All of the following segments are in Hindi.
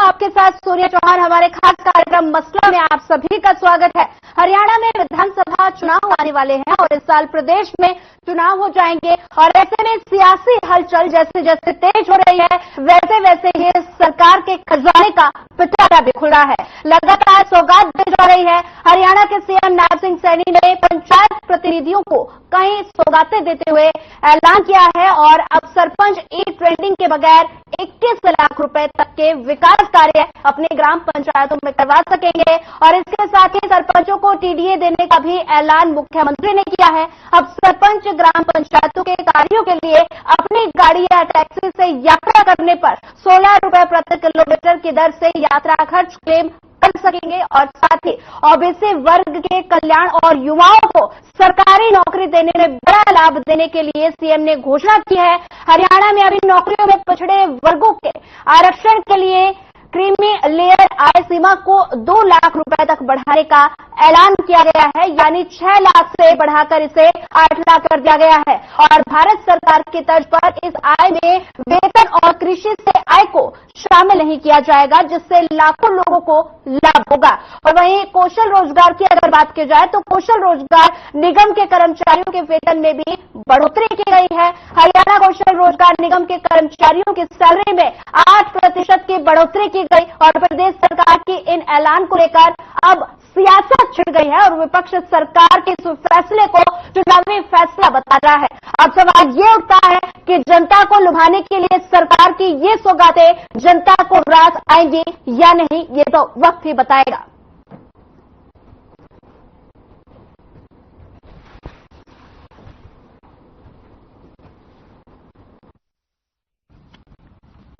आपके साथ सूर्य चौहान। हमारे खास कार्यक्रम मसला में आप सभी का स्वागत है। हरियाणा में विधानसभा चुनाव आने वाले हैं और इस साल प्रदेश में चुनाव हो जाएंगे और ऐसे में सियासी हलचल जैसे जैसे तेज हो रही है वैसे वैसे ही सरकार के खजाने का पिटारा भी खुला है। लगातार सौगात दी जा रही है। हरियाणा के सीएम नायब सिंह सैनी ने पंचायत प्रतिनिधियों को कई सौगातें देते हुए ऐलान किया है और अब सरपंच ई ट्रेंडिंग के बगैर 21 लाख रुपए तक के विकास कार्य अपने ग्राम पंचायतों में करवा सकेंगे और इसके साथ ही सरपंचों को टीडीए देने का भी ऐलान मुख्यमंत्री ने किया है। अब सरपंच ग्राम पंचायतों के कार्यों के लिए अपनी गाड़ी या टैक्सी से यात्रा करने पर 16 रुपए प्रति किलोमीटर की दर से यात्रा खर्च क्लेम कर सकेंगे और साथ ही ओबीसी वर्ग के कल्याण और युवाओं को सरकारी नौकरी देने में बड़ा लाभ देने के लिए सीएम ने घोषणा की है। हरियाणा में अभी नौकरियों में पिछड़े वर्गों के आरक्षण के लिए क्रीमी लेयर आय सीमा को 2 लाख रुपए तक बढ़ाने का ऐलान किया गया है, यानी 6 लाख से बढ़ाकर इसे 8 लाख कर दिया गया है और भारत सरकार की तर्ज पर इस आय में वेतन और कृषि से आय को शामिल नहीं किया जाएगा, जिससे लाखों लोगों को लाभ होगा। और वहीं कौशल रोजगार की अगर बात की जाए तो कौशल रोजगार निगम के कर्मचारियों के वेतन में भी बढ़ोतरी की गई है। हरियाणा कौशल रोजगार निगम के कर्मचारियों की सैलरी में 8% की बढ़ोतरी की गई और प्रदेश सरकार की इन ऐलान को लेकर अब सियासत छिड़ गई है और विपक्ष सरकार के इस फैसले को चुनावी फैसला बता रहा है। अब सवाल ये उठता है कि जनता को लुभाने के लिए सरकार की ये सौगातें जनता को रास आएंगी या नहीं, ये तो वक्त ही बताएगा।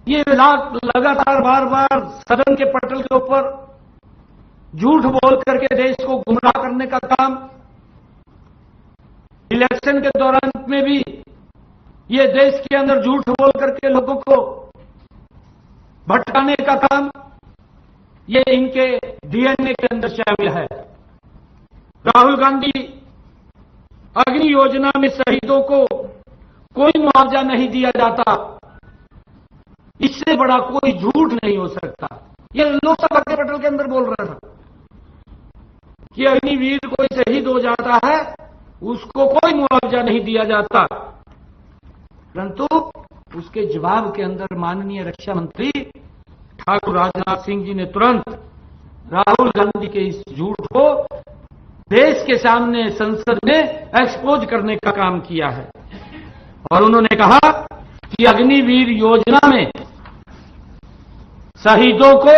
ये लगातार बार बार सदन के पटल के ऊपर झूठ बोल करके देश को गुमराह करने का काम, इलेक्शन के दौरान में भी ये देश के अंदर झूठ बोल करके लोगों को भटकाने का काम, ये इनके डीएनए के अंदर शामिल है। राहुल गांधी अग्नि योजना में शहीदों को कोई मुआवजा नहीं दिया जाता, इससे बड़ा कोई झूठ नहीं हो सकता। ये लोकसभा के पटल के अंदर बोल रहा था कि अग्निवीर कोई शहीद हो जाता है उसको कोई मुआवजा नहीं दिया जाता, परंतु उसके जवाब के अंदर माननीय रक्षा मंत्री ठाकुर राजनाथ सिंह जी ने तुरंत राहुल गांधी के इस झूठ को देश के सामने संसद में एक्सपोज करने का काम किया है और उन्होंने कहा कि अग्निवीर योजना में शहीदों को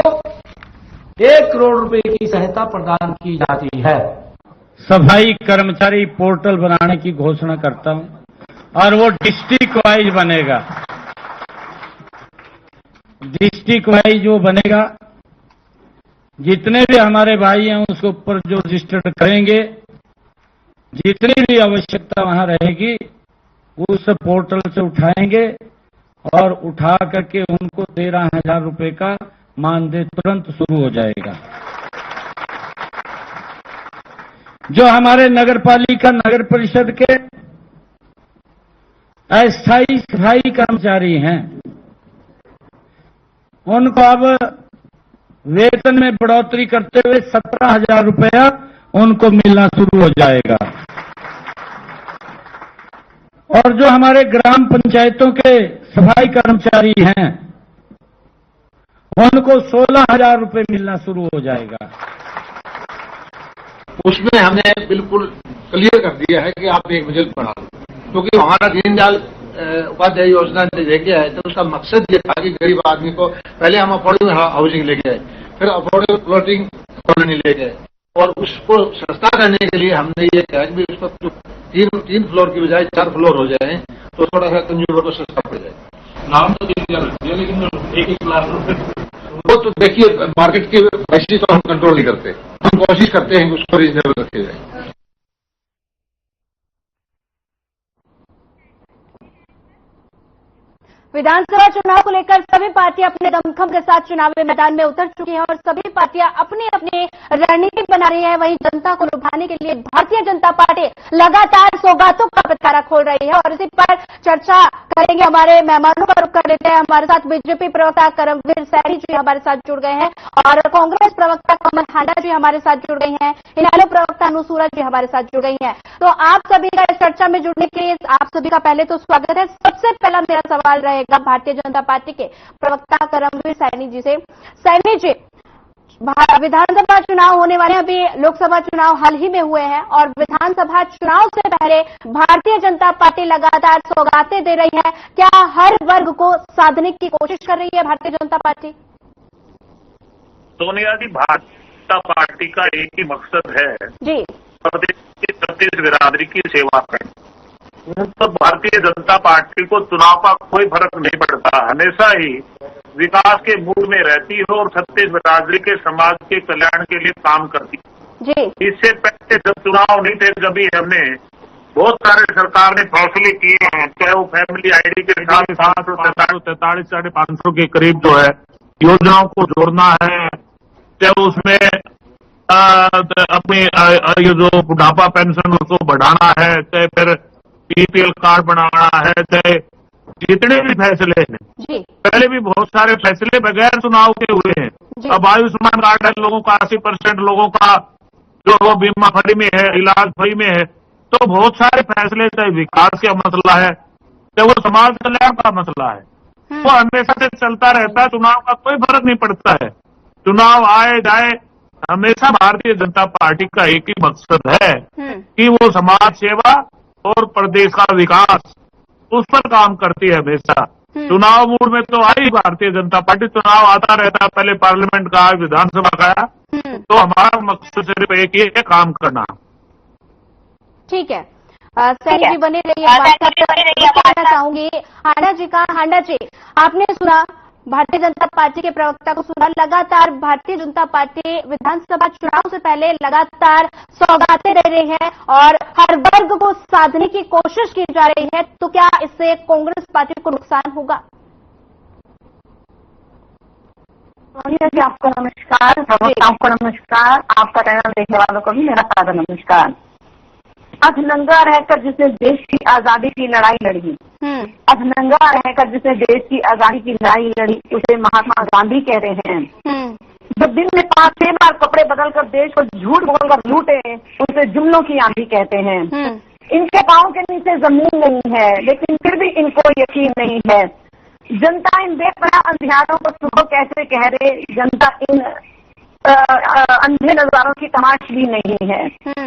1 करोड़ रुपए की सहायता प्रदान की जाती है। सफाई कर्मचारी पोर्टल बनाने की घोषणा करता हूं और वो डिस्ट्रिक्ट वाइज बनेगा। डिस्ट्रिक्ट वाइज जो बनेगा, जितने भी हमारे भाई हैं उसके ऊपर जो रजिस्टर्ड करेंगे, जितनी भी आवश्यकता वहां रहेगी उस पोर्टल से उठाएंगे और उठा करके उनको 13,000 रुपए का मानदेय तुरंत शुरू हो जाएगा। जो हमारे नगर पालिका नगर परिषद के अस्थायी सफाई कर्मचारी हैं, उनको अब वेतन में बढ़ोतरी करते हुए 17,000 रुपया उनको मिलना शुरू हो जाएगा। और जो हमारे ग्राम पंचायतों के सफाई कर्मचारी हैं, उनको 16,000 रुपए मिलना शुरू हो जाएगा। उसमें हमने बिल्कुल क्लियर कर दिया है कि आप एक बजट बना लो, क्योंकि हमारा दीनदयाल उपाध्याय योजना लेके आए तो उसका मकसद ये था कि गरीब आदमी को पहले हम अफोर्डेबल हाउसिंग लेके आए, फिर अफोर्डेबल फ्लोटिंग कॉलोनी लेके आए और उसको सस्ता करने के लिए हमने ये कहा कि उसको 3 फ्लोर की बजाय 4 फ्लोर हो जाए तो थोड़ा सा कंज्यूमर को सस्ता पड़ जाए। नाम तो दिया लेकिन 1-1 लाख रुपए वो तो देखिए मार्केट की वैसी तो हम कंट्रोल नहीं करते, हम कोशिश करते हैं कि उसको रीजनेबल रखे जाए। विधानसभा चुनाव को लेकर सभी पार्टियां अपने दमखम के साथ चुनावी मैदान में उतर चुकी हैं और सभी पार्टियां अपनी अपनी रणनीति बना रही है। वहीं जनता को लुभाने के लिए भारतीय जनता पार्टी लगातार सौगातों का पिटारा खोल रही है और इसी पर चर्चा करेंगे। हमारे मेहमानों का रुख कर लेते हैं। हमारे साथ बीजेपी प्रवक्ता करमवीर सैनी जी हमारे साथ जुड़ गए हैं और कांग्रेस प्रवक्ता कमल हांडा जी हमारे साथ जुड़ गई हैं। इनेलो प्रवक्ता अनुसूरा जी हमारे साथ जुड़ गई हैं। तो आप सभी का इस चर्चा में जुड़ने के लिए आप सभी का पहले तो स्वागत है। सबसे पहला मेरा सवाल रहेगा भारतीय जनता पार्टी के प्रवक्ता करमवीर सैनी जी से। सैनी जी, विधानसभा चुनाव होने वाले, अभी लोकसभा चुनाव हाल ही में हुए हैं और विधानसभा चुनाव से पहले भारतीय जनता पार्टी लगातार सौगातें दे रही है। क्या हर वर्ग को साधने की कोशिश कर रही है भारतीय जनता पार्टी? सोनिया जी, भारतीय जनता पार्टी का एक ही मकसद है जी, प्रदेश की छत्तीस बिरादरी की सेवा करना। तो भारतीय जनता पार्टी को चुनाव का कोई फर्क नहीं पड़ता, हमेशा ही विकास के मूड में रहती है और छत्तीस बिरादरी के समाज के कल्याण के लिए काम करती है। जी, इससे पहले जब चुनाव नहीं थे कभी हमने बहुत सारे सरकार ने फैसले किए हैं, चाहे वो फैमिली आईडी के साथ 543-550 के करीब जो है योजनाओं को जोड़ना है, चाहे उसमें अपने ये जो बुढ़ापा पेंशन उसको बढ़ाना है, चाहे फिर बीपीएल कार्ड बनाना है, चाहे जितने भी फैसले हैं। जी, पहले भी बहुत सारे फैसले बगैर चुनाव के हुए हैं। अब आयुष्मान कार्ड है लोगों का, 80% लोगों का जो वो बीमा फ्री में है, इलाज फ्री में है। तो बहुत सारे फैसले, चाहे विकास का मसला है, चाहे वो समाज कल्याण का मसला है, वो हमेशा से चलता रहता है। चुनाव का कोई फर्क नहीं पड़ता है, चुनाव आए जाए, हमेशा भारतीय जनता पार्टी का एक ही मकसद है कि वो समाज सेवा और प्रदेश का विकास, उस पर काम करती है हमेशा। चुनाव मूड में तो आई भारतीय जनता पार्टी, चुनाव आता रहता है, पहले पार्लियामेंट का, विधानसभा का, तो हमारा मकसद सिर्फ एक ही है, काम करना। ठीक है, सैनी जी बने रहिए। बात चाहूंगी हांडा जी का। हांडा जी, आपने सुना भारतीय जनता पार्टी के प्रवक्ता को सुना, लगातार भारतीय जनता पार्टी विधानसभा चुनाव से पहले लगातार सौगातें दे रही है और हर वर्ग को साधने की कोशिश की जा रही है। तो क्या इससे कांग्रेस पार्टी को नुकसान होगा? सोनिया जी, आपको नमस्कार, आपको नमस्कार, आपका चैनल देखने वालों को भी मेरा सादर नमस्कार। अब नंगा रहकर जिसने देश की आजादी की लड़ाई लड़ी, अब नंगा रहकर जिसने देश की आजादी की लड़ाई लड़ी, उसे महात्मा गांधी कह रहे हैं। जब दिन में 5-6 बार कपड़े बदलकर देश को झूठ बोलकर लूटे, उसे जुमलों की आंधी कहते हैं। इनके पांव के नीचे जमीन नहीं है, लेकिन फिर भी इनको यकीन नहीं है। जनता इन बेपनाह अंधियारों को सुबह कैसे कह रहे, जनता इन अंधे नजारों की तमाश भी नहीं है।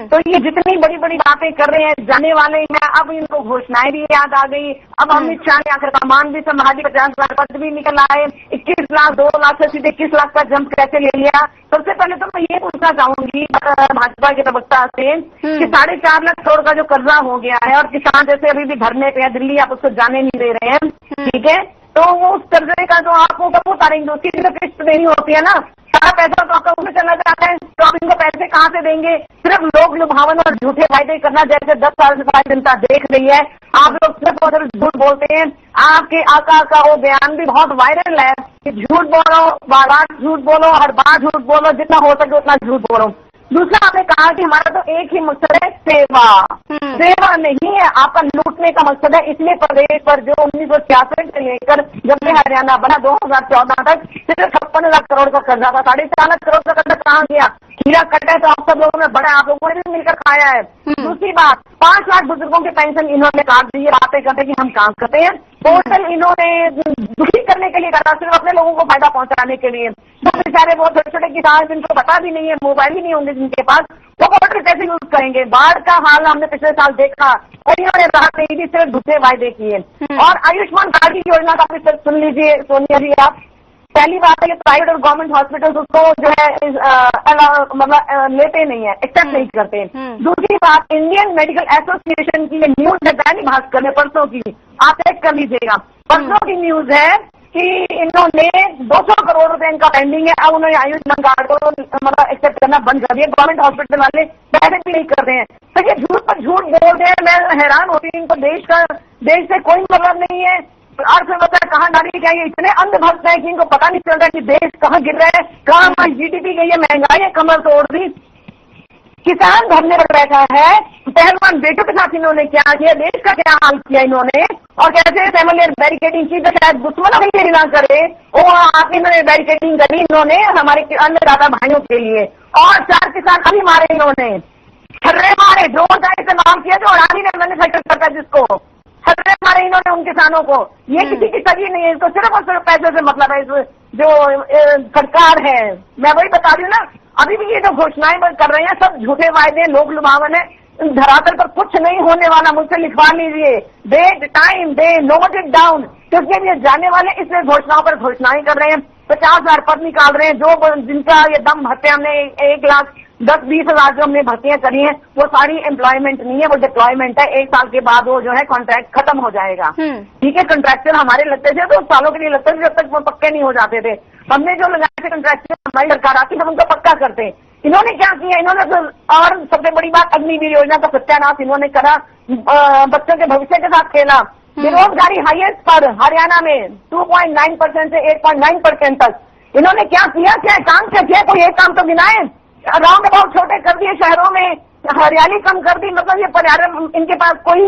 तो ये जितनी बड़ी बड़ी बातें कर रहे हैं, जाने वाले हैं। अब इनको घोषणाएं भी याद आ गई। अब अमित शाह ने आखिर कमान भी संभाली, 50 लाख पद भी निकल आए, 21 लाख 2 लाख से सीधे 21 लाख का जंप कैसे ले लिया। सबसे पहले तो मैं ये पूछना चाहूंगी भाजपा के प्रवक्ता से कि 4.5 लाख करोड़ का जो कर्जा हो गया है और किसान जैसे अभी भी धरने पे है दिल्ली, आप उसको जाने नहीं दे रहे हैं, ठीक है, तो वो उस कर्जे का जो आपको कब उतारेंगे, उसकी भी तो किस्त देनी होती है ना। सारा पैसा तो आपका उसमें चला जाता है, तो आप इनको पैसे कहाँ से देंगे? सिर्फ लोग लुभावन और झूठे वायदे करना, जैसे 10 साल से सारी जनता देख रही है। आप लोग सिर्फ और सिर्फ झूठ बोलते हैं। आपके आका का वो बयान भी बहुत वायरल है कि झूठ बोलो, बार बार झूठ बोलो, हर बार झूठ बोलो, जितना हो सके उतना झूठ बोलो। दूसरा, आपने कहा कि हमारा तो एक ही मकसद है, सेवा। सेवा नहीं है, आपका लूटने का मकसद है। इसलिए प्रदेश पर जो 1966 से लेकर जब से हरियाणा बना 2014 तक सिर्फ 56 लाख करोड़ का कर्जा था। 4.5 लाख करोड़ का कर्जा कहाँ गया? हीरा कटा है तो आप सब लोगों ने बड़ा, आप लोगों ने भी मिलकर खाया है। दूसरी बात, 5 लाख बुजुर्गों के पेंशन इन्होंने काट दी है, बातें करते कि हम काम करते हैं। पोर्टल इन्होंने दुखी करने के लिए करा, सिर्फ अपने लोगों को फायदा पहुंचाने के लिए। तो बेचारे बहुत छोटे छोटे किसान, जिनको पता भी नहीं है, मोबाइल भी नहीं होंगे जिनके पास, वो पोर्टल कैसे यूज करेंगे? बाढ़ का हाल हमने पिछले साल देखा और इन्होंने राहत नहीं दी, सिर्फ झूठे वायदे किए। और आयुष्मान कार्ड की योजना का भी सुन लीजिए सोनिया जी आप। पहली बात है कि प्राइवेट और गवर्नमेंट हॉस्पिटल उसको जो है मतलब लेते नहीं है, एक्सेप्ट नहीं करते। दूसरी बात, इंडियन मेडिकल एसोसिएशन की न्यूज है दैनिक भास्कर में परसों की, आप चेक कर लीजिएगा। परसों की न्यूज है कि इन्होंने 200 करोड़ रुपए इनका पेंडिंग है। अब उन्होंने आयुष्मान कार्ड को मतलब एक्सेप्ट करना बंद कर दिया। गवर्नमेंट हॉस्पिटल वाले पहले भी नहीं कर रहे हैं। तो ये झूठ पर झूठ बोल रहे हैं। मैं हैरान होती हूँ, इनको देश से कोई मतलब नहीं है। अर्थव्यवस्था कहाँ डाली गई है, इतने अंधभक्त है कि इनको पता नहीं चल रहा कि देश कहाँ गिर रहा है, कहाँ हमारी जीडीपी गई है, महंगाई है कमर तोड़ दी। किसान धरने पर बैठा है, पहलवान बेटों के साथ इन्होंने क्या किया, देश का क्या हाल किया इन्होंने, और कैसे फैमिलियर बैरिकेडिंग की, तो शायद दुश्मनों के लिए ना करे वो आप इन्होंने बैरिकेडिंग करी इन्होंने हमारे अन्नदाता भाइयों के लिए, और 4 किसान अभी मारे इन्होंने, छर्रे मारे, ड्रोन का इस्तेमाल किया जो अडानी ने मैन्युफैक्चर करता है जिसको छर्रे मारे इन्होंने उन किसानों को। ये किसी की सगी नहीं है, इसको सिर्फ और सिर्फ पैसे से मतलब है। जो सरकार है, मैं वही बता रही हूँ ना, अभी भी ये जो घोषणाएं कर रहे हैं सब झूठे वायदे, लोक लुभावन है, धरातल पर कुछ नहीं होने वाला। मुझसे लिखवा लीजिए, डेट टाइम दे नोट इट डाउन, क्योंकि ये जाने वाले इसलिए घोषणाओं पर घोषणाएं कर रहे हैं। 50,000 पद निकाल रहे हैं, जो जिनका ये दम भरते हमने 1,10,20,000 जो हमने भर्तियां करी हैं वो सारी एम्प्लॉयमेंट नहीं है, वो डिप्लॉयमेंट है। 1 साल के बाद वो जो है कॉन्ट्रैक्ट खत्म हो जाएगा। ठीक है, कॉन्ट्रैक्चुअल हमारे लगते थे तो सालों के लिए लगते थे जब तक वो पक्के नहीं हो जाते थे। हमने जो लगाए थे कॉन्ट्रैक्चुअल, हमारी सरकार आती हम उनको पक्का करते। इन्होंने क्या किया, इन्होंने तो और सबसे बड़ी बात अग्निवीर योजना का सत्यानाश इन्होंने करा, बच्चों के भविष्य के साथ खेला। बेरोजगारी हाईएस्ट पर हरियाणा में 2.9% से 8.9% तक। इन्होंने क्या किया, क्या काम क्या किया, कोई एक काम तो गिनाए। राउंड अबाउट छोटे कर दिए, शहरों में हरियाली कम कर दी, मतलब ये पर्यावरण, इनके पास कोई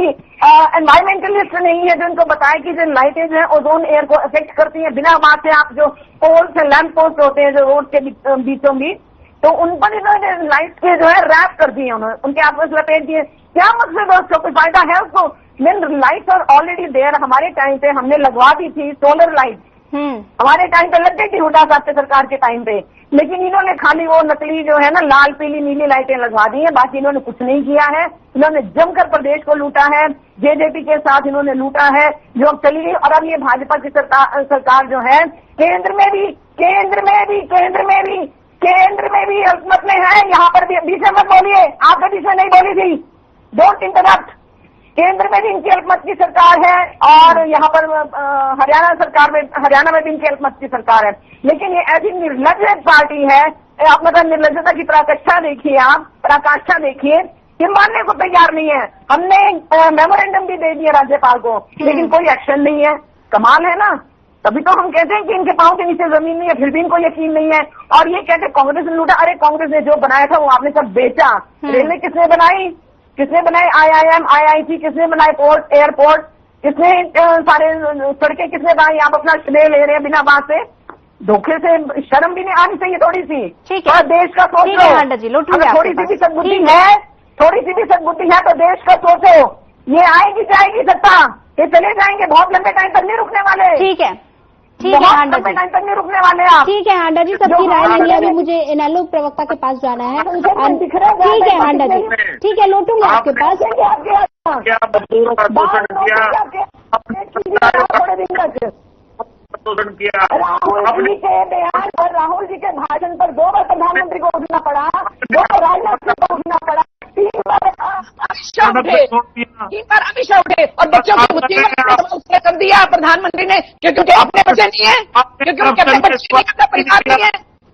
एनवायरमेंटलिस्ट नहीं है जो इनको बताए कि जो लाइटें जो है ओजोन एयर को अफेक्ट करती है। बिना बात से आप जो पोल्स है, लैंप पोस्ट होते हैं जो रोड के बीचों बीच, तो उन पर इन्होंने लाइट के जो है रैप कर दिए, उन्होंने उनके आपस लपेट दिए। क्या मकसद है उसको, कोई फायदा है उसको? Mean lights are already there. हमारे टाइम पे हमने लगवा दी थी सोलर लाइट, हमारे टाइम पे लग गई थी हुड्डा साहब के सरकार के टाइम पे, लेकिन इन्होंने खाली वो नकली जो है ना लाल पीली नीली लाइटें लगवा दी हैं, बाकी इन्होंने कुछ नहीं किया है। इन्होंने जमकर प्रदेश को लूटा है, जेजेपी के साथ इन्होंने लूटा है जो अब चली गई। और अब ये भाजपा की सरकार जो है केंद्र में भी हुकूमत में है, यहाँ पर भी बीच में मत बोलिए, आप कभी से नहीं बोली थी, डोंट इंटरप्ट। केंद्र में भी इनकी अल्पमत की सरकार है और यहाँ पर हरियाणा में भी इनकी अल्पमत की सरकार है। लेकिन ये ऐसी निर्लज पार्टी है, आप मतलब निर्लजता की पराकाष्ठा देखिए, आप पराकाष्ठा देखिए कि मानने को तैयार नहीं है। हमने मेमोरेंडम भी दे दिया राज्यपाल को, लेकिन कोई एक्शन नहीं है। कमाल है ना, तभी तो हम कहते हैं कि इनके पांव के नीचे जमीन नहीं है, फिर भी इनको यकीन नहीं है। और ये कहते कांग्रेस ने लूटा, अरे कांग्रेस ने जो बनाया था वो आपने सब बेचा। रेलवे किसने बनाई, IIM, IIT किसने बनाए, पोर्ट, एयरपोर्ट किसने, सारे सड़कें किसने बनाई? आप अपना श्रेय ले रहे हैं बिना बात से, धोखे से। शर्म भी नहीं आनी चाहिए थोड़ी सी, और देश का सोचो। अगर थोड़ी सी भी सद्बुद्धि है, तो देश का सोचो। ये आएगी जाएगी सत्ता, ये चले जाएंगे, बहुत लंबे टाइम तक नहीं रुकने वाले। ठीक है हांडा जी, टाइम तक नहीं रुकने वाले आप। ठीक है हांडा जी, सबकी राय लेंगे। अभी मुझे इनेलो प्रवक्ता के पास जाना है। ठीक है हांडा जी, ठीक है, लौटूंगा आपके पास। क्या मजदूरों का शोषण किया, शोषण किया। राहुल जी के बयान पर, राहुल जी के भाषण पर 2 बार प्रधानमंत्री को उठना पड़ा, 2 बार राजनाथ सिंह को उठना पड़ा, 3 बार अमित शाह उठे और बच्चों की मुसीबत कर दिया प्रधानमंत्री ने, क्योंकि अपने बच्चे नहीं है, क्योंकि उनके अपने बच्चे नहीं है, परिवार नहीं है।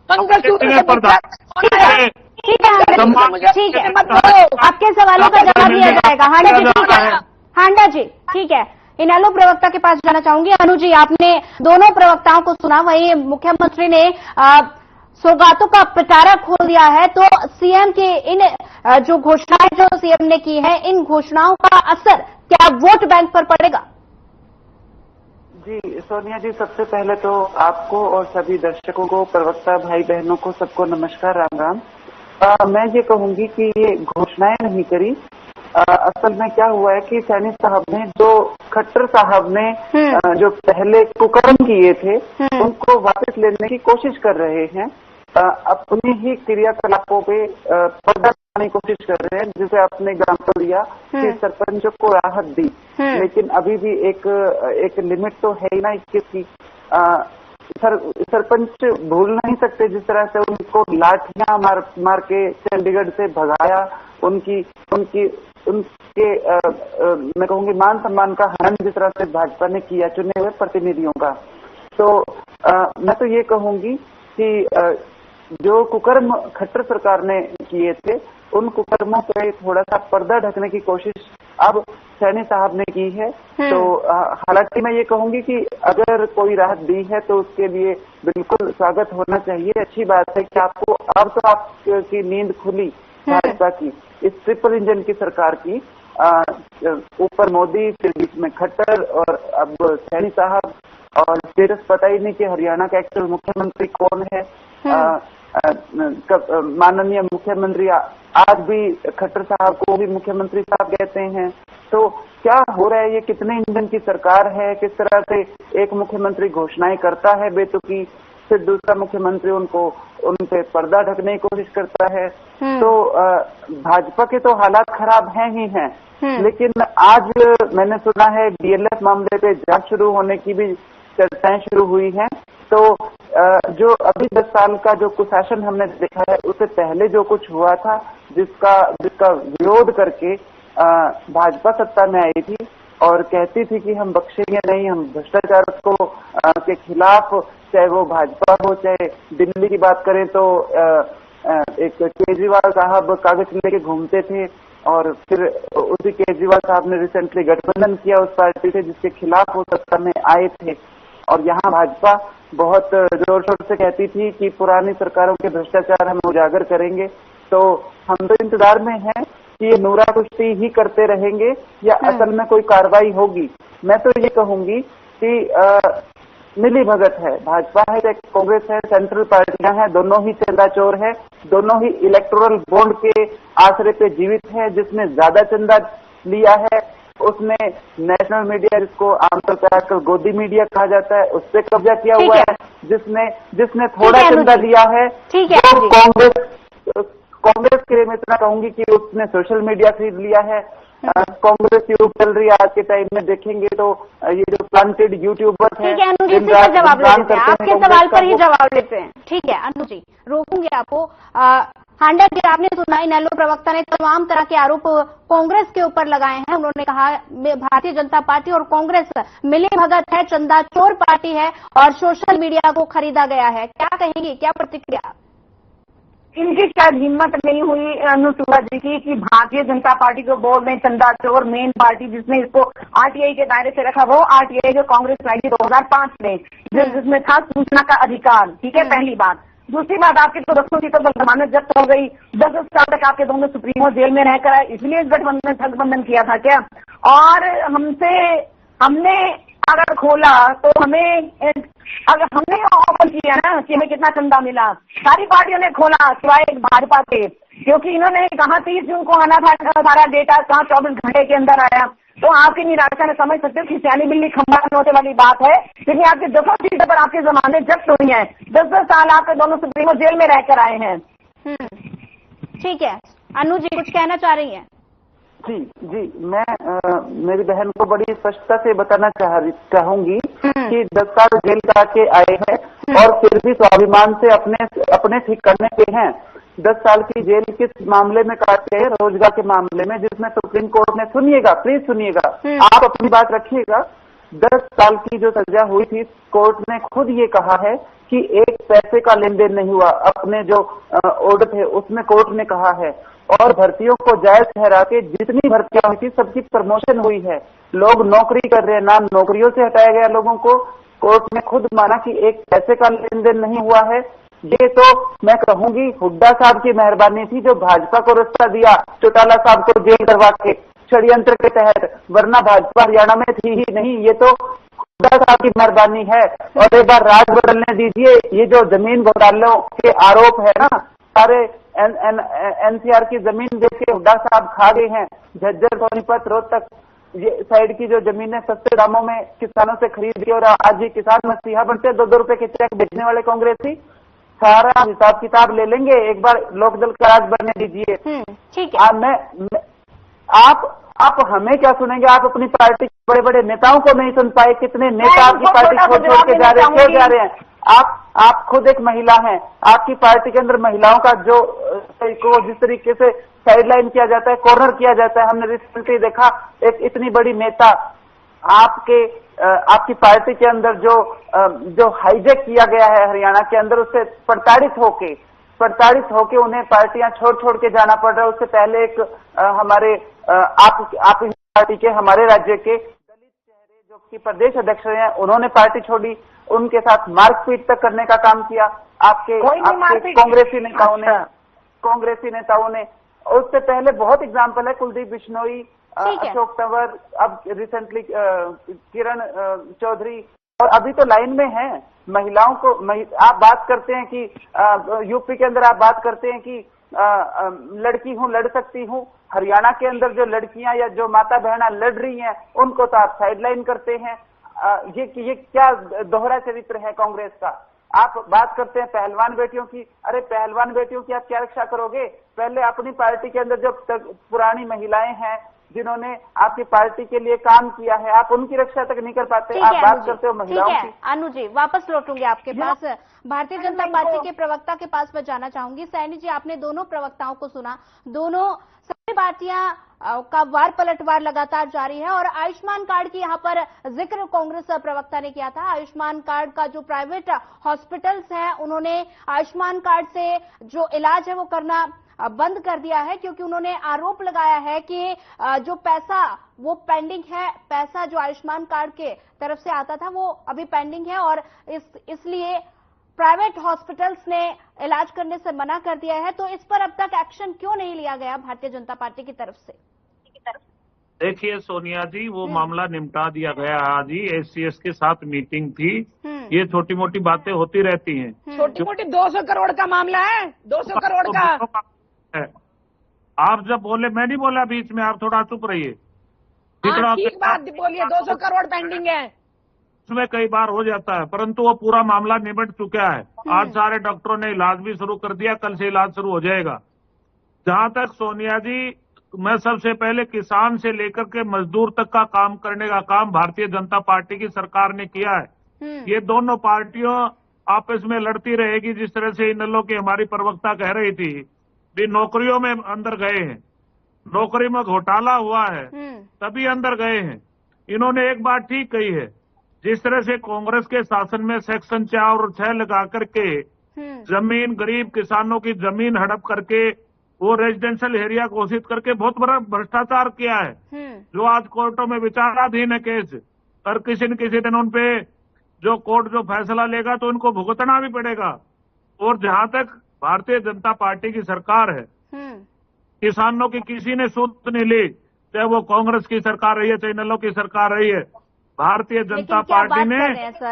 कांग्रेस ठीक है, आपके सवालों का जवाब दिया जाएगा। हांडा जी ठीक है, इनेलो प्रवक्ता के पास जाना चाहूंगी। अनु जी, आपने दोनों प्रवक्ताओं को सुना, वहीं मुख्यमंत्री ने सौगातों का पिटारा खोल दिया है। तो सीएम के इन जो घोषणाएं जो सीएम ने की है, इन घोषणाओं का असर क्या वोट बैंक पर पड़ेगा? जी सोनिया जी, सबसे पहले तो आपको और सभी दर्शकों को, प्रवक्ता भाई बहनों को, सबको नमस्कार, राम राम। मैं ये कहूंगी कि ये घोषणाएं नहीं करी, असल में क्या हुआ है कि सैनी साहब ने, जो खट्टर साहब ने जो पहले कुकर्म किए थे उनको वापस लेने की कोशिश कर रहे हैं। अपनी ही क्रियाकलापों पे पर्दा डालने की कोशिश कर रहे हैं, जिसे आपने एग्जाम्पल दिया कि सरपंचों को राहत दी, लेकिन अभी भी एक लिमिट तो है ही ना 21 की। सरपंच भूल नहीं सकते जिस तरह से उनको लाठियां मार के चंडीगढ़ से भगाया, उनके मैं कहूंगी मान सम्मान का हनन जिस तरह से भाजपा ने किया चुने हुए प्रतिनिधियों का। तो मैं तो ये कहूंगी कि जो कुकर्म खट्टर सरकार ने किए थे, उन कुकर्मों पे थोड़ा सा पर्दा ढकने की कोशिश अब सैनी साहब ने की है। तो हालांकि मैं ये कहूंगी कि अगर कोई राहत दी है तो उसके लिए बिल्कुल स्वागत होना चाहिए। अच्छी बात है कि आपको अब तो आपकी नींद खुली भाजपा की, इस ट्रिपल इंजन की सरकार की। ऊपर मोदी, फिर बीच में खट्टर और अब सैनी साहब, और स्टेटस पता ही नहीं कि हरियाणा का एक्चुअल मुख्यमंत्री कौन है। माननीय मुख्यमंत्री आज भी खट्टर साहब को भी मुख्यमंत्री साहब कहते हैं। तो क्या हो रहा है, ये कितने इंजन की सरकार है, किस तरह से एक मुख्यमंत्री घोषणाएं करता है बेतुकी, फिर दूसरा मुख्यमंत्री उन पे पर्दा ढकने की कोशिश करता है। तो भाजपा के तो हालात खराब हैं ही हैं, लेकिन आज मैंने सुना है डीएलएफ मामले पे जांच शुरू होने की भी चर्चाएं शुरू हुई हैं। तो जो अभी 10 साल का जो कुशासन हमने देखा है, उससे पहले जो कुछ हुआ था, जिसका विरोध करके भाजपा सत्ता में आई थी और कहती थी कि हम बख्शेंगे नहीं, हम भ्रष्टाचार के खिलाफ, चाहे वो भाजपा हो चाहे दिल्ली की बात करें तो एक केजरीवाल साहब कागज लेके घूमते थे, और फिर उसी केजरीवाल साहब ने रिसेंटली गठबंधन किया उस पार्टी से जिसके खिलाफ वो सत्ता में आए थे। और यहाँ भाजपा बहुत जोर शोर से कहती थी कि पुरानी सरकारों के भ्रष्टाचार हम उजागर करेंगे। तो हम तो इंतजार में हैं कि ये नूरा कुश्ती ही करते रहेंगे या असल में कोई कार्रवाई होगी। मैं तो ये कहूंगी कि मिली भगत है, भाजपा है चाहे कांग्रेस है, सेंट्रल पार्टियां हैं, दोनों ही चंदाचोर है, दोनों ही इलेक्टोरल बॉन्ड के आसरे पे जीवित है। जिसने ज्यादा चंदा लिया है उसने नेशनल मीडिया, जिसको आमतौर पर आजकल गोदी मीडिया कहा जाता है, उस पर कब्जा किया हुआ है। जिसने थोड़ा चंदा लिया है वो कांग्रेस के लिए मैं इतना कहूंगी कि उसने सोशल मीडिया खरीद लिया है। कांग्रेस यूट्यूब चल रही है आज के टाइम में देखेंगे तो ये जो प्लांटेड यूट्यूबर्स हैं, जवाब लेते हैं, आपके सवाल पर ही जवाब लेते हैं। ठीक है अनु जी, रोकूंगे आपको। हांडा जी, आपने सुना इनेलो प्रवक्ता ने तमाम तरह के आरोप कांग्रेस के ऊपर लगाए हैं। उन्होंने कहा भारतीय जनता पार्टी और कांग्रेस मिली भगत है, चंदा चोर पार्टी है और सोशल मीडिया को खरीदा गया है। क्या कहेंगे, क्या प्रतिक्रिया? इनकी शायद हिम्मत नहीं हुई अनुसुआ जी की कि भारतीय जनता पार्टी को बोल दें चंदा चोर। मेन पार्टी जिसने इसको आरटीआई के दायरे से रखा वो आरटीआई जो कांग्रेस लाई थी 2005 में, जिसमें था सूचना का अधिकार। ठीक है, पहली बात। दूसरी बात, आपकी तो 10 सीटों पर जमानत जब्त हो गई, 10 साल तक आपके दोनों सुप्रीमो जेल में रहकर आए, इसलिए इस गठबंधन किया था क्या? और हमने अगर खोला तो अगर हमने ओपन किया ना कि हमें कितना चंदा मिला, सारी पार्टियों ने खोला सिवाय भाजपा के, क्योंकि इन्होंने कहा 30 जून को आना था, सारा डेटा कहाँ 24 घंटे के अंदर आया। तो आपकी निराशा में समझ सकते हो कि सियानी बिल्ली खंबा नोटे वाली बात है, क्योंकि आपके 200 सीटों पर आपके जमानत जब्त हुई है, 10 साल आपके दोनों सुप्रीमो जेल में रहकर आए हैं। ठीक है अनु जी, कुछ कहना चाह रही हैं? जी, मैं मेरी बहन को बड़ी स्पष्टता से बताना चाहूंगी कि 10 साल जेल काट के आए हैं और फिर भी स्वाभिमान से अपने ठीक करने के हैं। 10 साल की जेल किस मामले में काटते हैं? रोजगार के मामले में, जिसमें सुप्रीम कोर्ट ने, सुनिएगा प्लीज सुनिएगा, आप अपनी बात रखिएगा, 10 साल की जो सजा हुई थी, कोर्ट ने खुद ये कहा है कि 1 पैसे का लेन देन नहीं हुआ। अपने जो ऑर्डर थे उसमें कोर्ट ने कहा है, और भर्तियों को जायज ठहरा के जितनी भर्तियां हुई थी सबकी प्रमोशन हुई है। लोग नौकरी कर रहे हैं, नाम नौकरियों से हटाया गया लोगों को। कोर्ट ने खुद माना कि 1 पैसे का लेन देन नहीं हुआ है। ये तो मैं कहूंगी हुड्डा साहब की मेहरबानी थी जो भाजपा को रास्ता दिया चौटाला साहब को जेल करवा के षड्यंत्र के तहत, वरना भाजपा हरियाणा में थी ही नहीं। ये तो हुड्डा साहब की मेहरबानी है। और एक बार राज बदलने दीजिए। ये जो जमीन घोटालों के आरोप है ना, सारे एनसीआर की जमीन देख के हुड्डा साहब खा गए हैं। झज्जर, सोनीपत, रोहतक ये साइड की जो जमीनें सस्ते दामों में किसानों से खरीद दी और आज ये किसान मसीहा बनते 2-2 रुपए के चेक बेचने वाले कांग्रेसी, सारा हिसाब किताब ले लेंगे। एक बार लोकदल का राज बनने दीजिए। ठीक है। आप हमें क्या सुनेंगे? आप अपनी पार्टी के बड़े बड़े नेताओं को नहीं सुन पाए। कितने नेता आपकी पार्टी छोड़ के जा रहे हैं, क्यों जा रहे हैं? आप खुद एक महिला हैं। आपकी पार्टी के अंदर महिलाओं का जो को जिस तरीके से साइडलाइन किया जाता है, कॉर्नर किया जाता है, हमने रिसेंटली देखा एक इतनी बड़ी नेता आपकी पार्टी के अंदर जो हाईजैक किया गया है हरियाणा के अंदर, उससे प्रताड़ित होके उन्हें पार्टियां छोड़ के जाना पड़ रहा है। उससे पहले एक हमारे आप पार्टी के हमारे राज्य के दलित चेहरे जो कि प्रदेश अध्यक्ष हैं, उन्होंने पार्टी छोड़ी, उनके साथ मारपीट तक करने का काम किया आपके कांग्रेसी नेताओं ने। उससे पहले बहुत एग्जाम्पल है, कुलदीप बिश्नोई, अशोक तंवर, अब रिसेंटली किरण चौधरी, और अभी तो लाइन में है महिलाओं को। आप बात करते हैं कि यूपी के अंदर आप बात करते हैं कि लड़की हूं, लड़ सकती हूं। हरियाणा के अंदर जो लड़कियां या जो माता बहना लड़ रही हैं, उनको तो आप साइडलाइन करते हैं। ये क्या दोहरा चरित्र है कांग्रेस का। आप बात करते हैं पहलवान बेटियों की, अरे पहलवान बेटियों की आप क्या रक्षा करोगे? पहले अपनी पार्टी के अंदर जो पुरानी महिलाएं हैं जिन्होंने आपकी पार्टी के लिए काम किया है, आप उनकी रक्षा तक नहीं कर पाते। आप बात करते हो महिलाओं की। अनु जी, वापस लौटूंगे आपके पास। भारतीय जनता पार्टी के प्रवक्ता के पास मैं जाना चाहूंगी। सैनी जी, आपने दोनों प्रवक्ताओं को सुना। दोनों सभी पार्टियां का वार पलटवार लगातार जारी है और आयुष्मान कार्ड की यहाँ पर जिक्र कांग्रेस प्रवक्ता ने किया था। आयुष्मान कार्ड का जो प्राइवेट हॉस्पिटल्स हैं, उन्होंने आयुष्मान कार्ड से जो इलाज है वो करना बंद कर दिया है, क्योंकि उन्होंने आरोप लगाया है कि जो पैसा वो पेंडिंग है, पैसा जो आयुष्मान कार्ड के तरफ से आता था वो अभी पेंडिंग है और इसलिए प्राइवेट हॉस्पिटल्स ने इलाज करने से मना कर दिया है। तो इस पर अब तक एक्शन क्यों नहीं लिया गया भारतीय जनता पार्टी की तरफ से? देखिए सोनिया जी, वो मामला निपटा दिया गया। आज ही एससीएस के साथ मीटिंग थी। ये छोटी मोटी बातें होती रहती हैं। छोटी मोटी 200 करोड़ का मामला है, 200 करोड़ का है। आप जब बोले, मैं नहीं बोला बीच में, आप थोड़ा चुप रहिए। ठीक बात बोलिए, 200 करोड़ पेंडिंग है। उसमें कई बार हो जाता है, परंतु वो पूरा मामला निपट चुका है। आज सारे डॉक्टरों ने इलाज भी शुरू कर दिया, कल से इलाज शुरू हो जाएगा। जहां तक सोनिया जी, मैं सबसे पहले किसान से लेकर के मजदूर तक का काम करने का काम भारतीय जनता पार्टी की सरकार ने किया है। ये दोनों पार्टियों आपस में लड़ती रहेगी। जिस तरह से इनेलो की हमारी प्रवक्ता कह रही थी, भी नौकरियों में अंदर गए हैं, नौकरी में घोटाला हुआ है तभी अंदर गए हैं। इन्होंने एक बात ठीक कही है, जिस तरह से कांग्रेस के शासन में सेक्शन 4 और 6 लगा करके जमीन, गरीब किसानों की जमीन हड़प करके वो रेजिडेंशियल एरिया घोषित करके बहुत बड़ा भ्रष्टाचार किया है, जो आज कोर्टों में विचाराधीन है केस। और किसी न किसी दिन उन पे जो कोर्ट जो फैसला लेगा तो उनको भुगतना भी पड़ेगा। और जहां तक भारतीय जनता पार्टी की सरकार है, किसानों की किसी ने सुध नहीं ली, चाहे वो कांग्रेस की सरकार रही है, चाहे इनेलो की सरकार रही है। भारतीय जनता पार्टी ने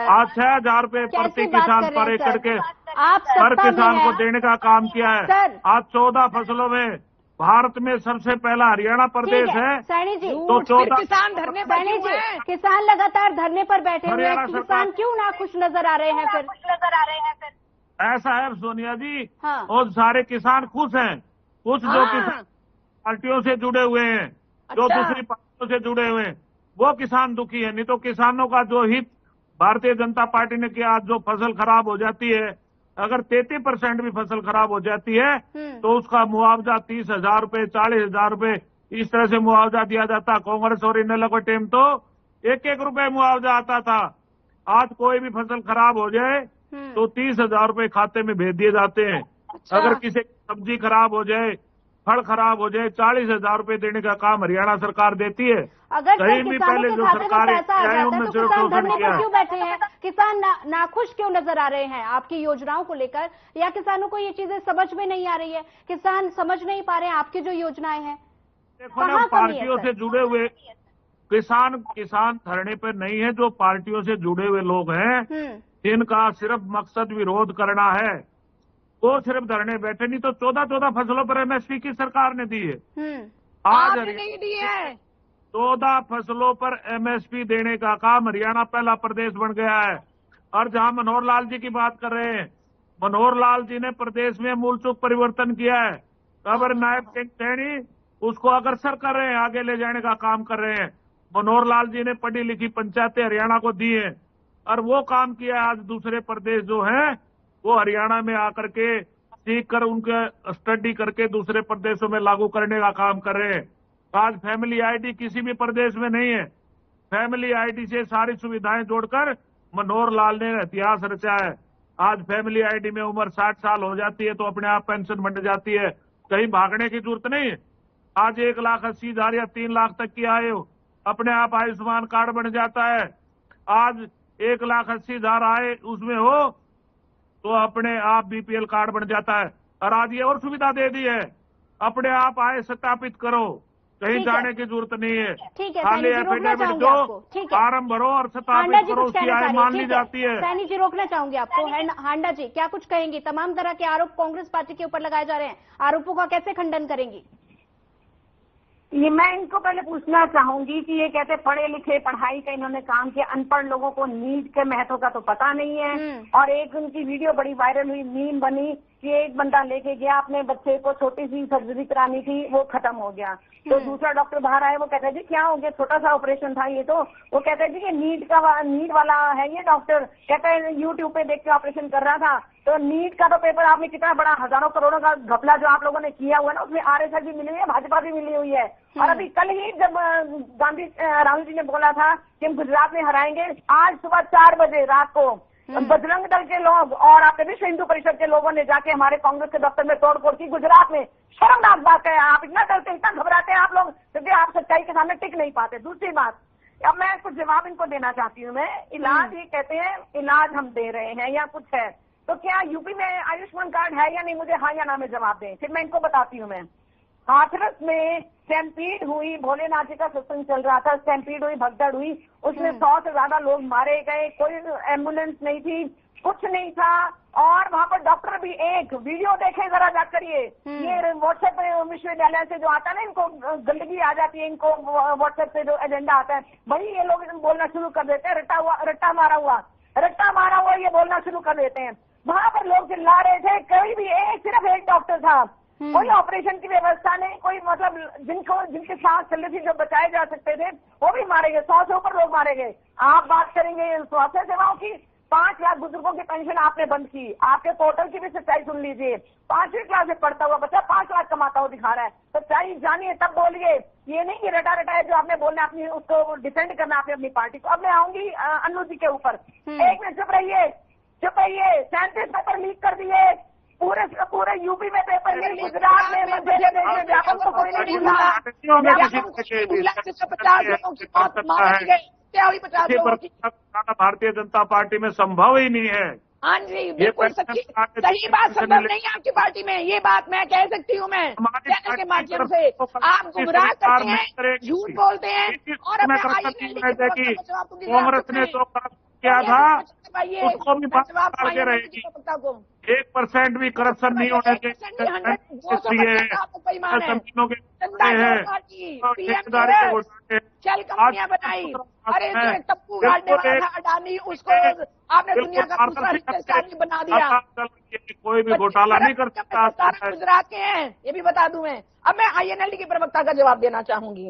आज 6,000 रुपए प्रति किसान पर एकड़ के हर किसान को देने का काम किया है। आज 14 फसलों में भारत में सबसे पहला हरियाणा प्रदेश है। सैनी जी, तो 14 किसान धरने पर किसान लगातार धरने पर बैठे हुए हैं, किसान क्यों नाखुश नजर आ रहे हैं फिर? ऐसा है सोनिया जी, हाँ। और सारे किसान खुश हैं। कुछ जो किसान पार्टियों से जुड़े हुए हैं, जो दूसरी पार्टियों से जुड़े हुए हैं, वो किसान दुखी है। नहीं तो किसानों का जो हित भारतीय जनता पार्टी ने किया, जो फसल खराब हो जाती है, अगर 33% भी फसल खराब हो जाती है तो उसका मुआवजा 30,000 रुपए, 40,000 रुपए इस तरह से मुआवजा दिया जाता। कांग्रेस और इनेलो के टाइम तो 1-1 रुपए मुआवजा आता था। आज कोई भी फसल खराब हो जाए तो 30,000 रुपए खाते में भेज दिए जाते हैं। अगर किसी सब्जी खराब हो जाए, फल खराब हो जाए, 40,000 रुपए देने का काम हरियाणा सरकार देती है। अगर कहीं भी पहले जो सरकार उनमें सिर्फ शोषण किया है। क्यों बैठे हैं किसान? नाखुश क्यों नजर आ रहे हैं आपकी योजनाओं को लेकर, या किसानों को ये चीजें समझ में नहीं आ रही है? किसान समझ नहीं पा रहे हैं आपकी जो योजनाएं हैं? देखो ना, पार्टियों से जुड़े हुए किसान धरने पर नहीं है। जो पार्टियों से जुड़े हुए लोग हैं, जिनका सिर्फ मकसद विरोध करना है, वो सिर्फ धरने बैठे। नहीं तो 14 फसलों पर एमएसपी की सरकार ने दी है। आज नहीं दी है। 14 फसलों पर एमएसपी देने का काम हरियाणा पहला प्रदेश बन गया है। और जहां मनोहर लाल जी की बात कर रहे हैं, मनोहर लाल जी ने प्रदेश में मूलचूक परिवर्तन किया है। अगर नायब सैनी उसको अग्रसर कर रहे हैं, आगे ले जाने का काम कर रहे हैं। मनोहर लाल जी ने पढ़ी लिखी पंचायतें हरियाणा को दी है और वो काम किया है। आज दूसरे प्रदेश जो है वो हरियाणा में आकर के सीख कर, उनके स्टडी करके दूसरे प्रदेशों में लागू करने का काम कर रहे हैं। आज फैमिली आईडी किसी भी प्रदेश में नहीं है। फैमिली आईडी से सारी सुविधाएं जोड़कर मनोहर लाल ने इतिहास रचा है। आज फैमिली आईडी में उम्र 60 साल हो जाती है तो अपने आप पेंशन बन जाती है, कहीं भागने की जरूरत नहीं है। आज 1,80,000 या 3 लाख तक की आय हो अपने आप आयुष्मान कार्ड बन जाता है। आज 1,80,000 आए उसमें हो तो अपने आप बीपीएल कार्ड बन जाता है। और आज ये और सुविधा दे दी है, अपने आप आए सत्यापित करो, कहीं ठीक है। जाने की जरूरत नहीं है। ठीक है, खाली सैनी जी, रोकना एफिडेविट चाहूंगी दो, आपको। ठीक है। फॉर्म भरो और हांडा सत्यापित जी करो, कुछ उसकी कहना चाह आय रही मान है। ली ठीक है, जाती है। सैनी जी रोकना चाहूंगी आपको। हांडा जी क्या कुछ कहेंगी? तमाम तरह के आरोप कांग्रेस पार्टी के ऊपर लगाए जा रहे हैं, आरोपों का कैसे खंडन करेंगी? ये मैं इनको पहले पूछना चाहूंगी कि ये कहते पढ़े लिखे पढ़ाई का इन्होंने काम किया, अनपढ़ लोगों को नीट के महत्व का तो पता नहीं है। और एक उनकी वीडियो बड़ी वायरल हुई, मीम बनी कि एक बंदा लेके गया अपने बच्चे को, छोटी सी सर्जरी करानी थी, वो खत्म हो गया। तो दूसरा डॉक्टर बाहर आया, वो कहते जी क्या हो गया, छोटा सा ऑपरेशन था ये तो। वो कहते जी कि नीट वाला है ये डॉक्टर, कहते हैं यूट्यूब पे देख के ऑपरेशन कर रहा था। तो नीट का तो पेपर आपने कितना बड़ा हजारों करोड़ों का घपला जो आप लोगों ने किया हुआ है ना, उसमें आरएसएस भी मिली हुई है, भाजपा भी मिली हुई है। और अभी कल ही जब राहुल जी ने बोला था कि हम गुजरात में हराएंगे, आज सुबह 4 बजे रात को बजरंग दल के लोग और आपके विश्व हिंदू परिषद के लोगों ने जाके हमारे कांग्रेस के दफ्तर में तोड़फोड़ की गुजरात में। शर्मनाक बात है, आप इतना डरते, इतना घबराते हैं आप लोग, क्योंकि आप सच्चाई के सामने टिक नहीं पाते। दूसरी बात, अब मैं कुछ जवाब इनको देना चाहती हूँ। मैं इलाज, ये कहते हैं इलाज हम दे रहे हैं या कुछ है, तो क्या यूपी में आयुष्मान कार्ड है या नहीं, मुझे हाँ या ना में जवाब दें, फिर मैं इनको बताती हूँ। मैं हाथरस में स्टैम्पीड हुई, भोलेनाथ जी का सत्संग चल रहा था, स्टैम्पीड हुई, भगदड़ हुई, उसमें 100 से ज्यादा लोग मारे गए, कोई एम्बुलेंस नहीं थी, कुछ नहीं था। और वहाँ पर डॉक्टर भी, एक वीडियो देखे जरा जाकर, ये व्हाट्सएप विश्वविद्यालय से जो आता है ना, इनको गंदगी आ जाती है, इनको व्हाट्सएप से जो एजेंडा आता है, वही ये लोग बोलना शुरू कर देते हैं, रट्टा मारा हुआ ये बोलना शुरू कर देते हैं। वहाँ पर लोग चिल्ला रहे थे, कोई भी सिर्फ एक डॉक्टर था, कोई ऑपरेशन की व्यवस्था नहीं, कोई मतलब जिनके सांस चल रही थी, जो बचाए जा सकते थे, वो भी मारे गए, 100 से ऊपर लोग मारे गए। आप बात करेंगे स्वास्थ्य सेवाओं की, 5 लाख बुजुर्गों की पेंशन आपने बंद की, आपके पोर्टल की भी सच्चाई सुन लीजिए। 5वीं क्लास में पढ़ता हुआ बच्चा 5 लाख कमाता हुआ दिखा रहा है, सच्चाई जानिए तब बोलिए। ये नहीं कि रटा है जो आपने बोलना, अपनी उसको डिफेंड करना आपने अपनी पार्टी को। अब मैं आऊंगी अन्नू जी के ऊपर। एक मिनट चुप रहिए। 37 पेपर लीक कर दिए, पूरे यूपी में पेपर लीक, गुजरात में, मध्य प्रदेश में, व्यापक को कोई नहीं भूला। 50 लोगों की मौत मारी गई, क्या हुई 50 लोगों की? भारतीय जनता पार्टी में संभव ही नहीं है। हाँ जी, बिल्कुल सही बात, संभव नहीं है आपकी पार्टी में, ये बात मैं कह सकती हूँ। मैं चैनल के माध्यम से आप गुमराह करते हैं, झूठ बोलते हैं और कांग्रेस ने जो किया था उसको भी बंद करके रहेगी। 1% भी करप्शन नहीं होने चाहिए, जमीनों के ठेकेदारी के घोटाले, चल कंपनियां बनाई, अरे जो टप्पू गाड़ने वाला था अडानी, उसको आपने दुनिया का दूसरा रिचेस्ट आदमी बना दिया। कोई भी घोटाला नहीं कर सकता। गुजरात के हैं, ये भी बता दूं मैं। अब मैं आईएनएलडी के प्रवक्ता का जवाब देना चाहूंगी।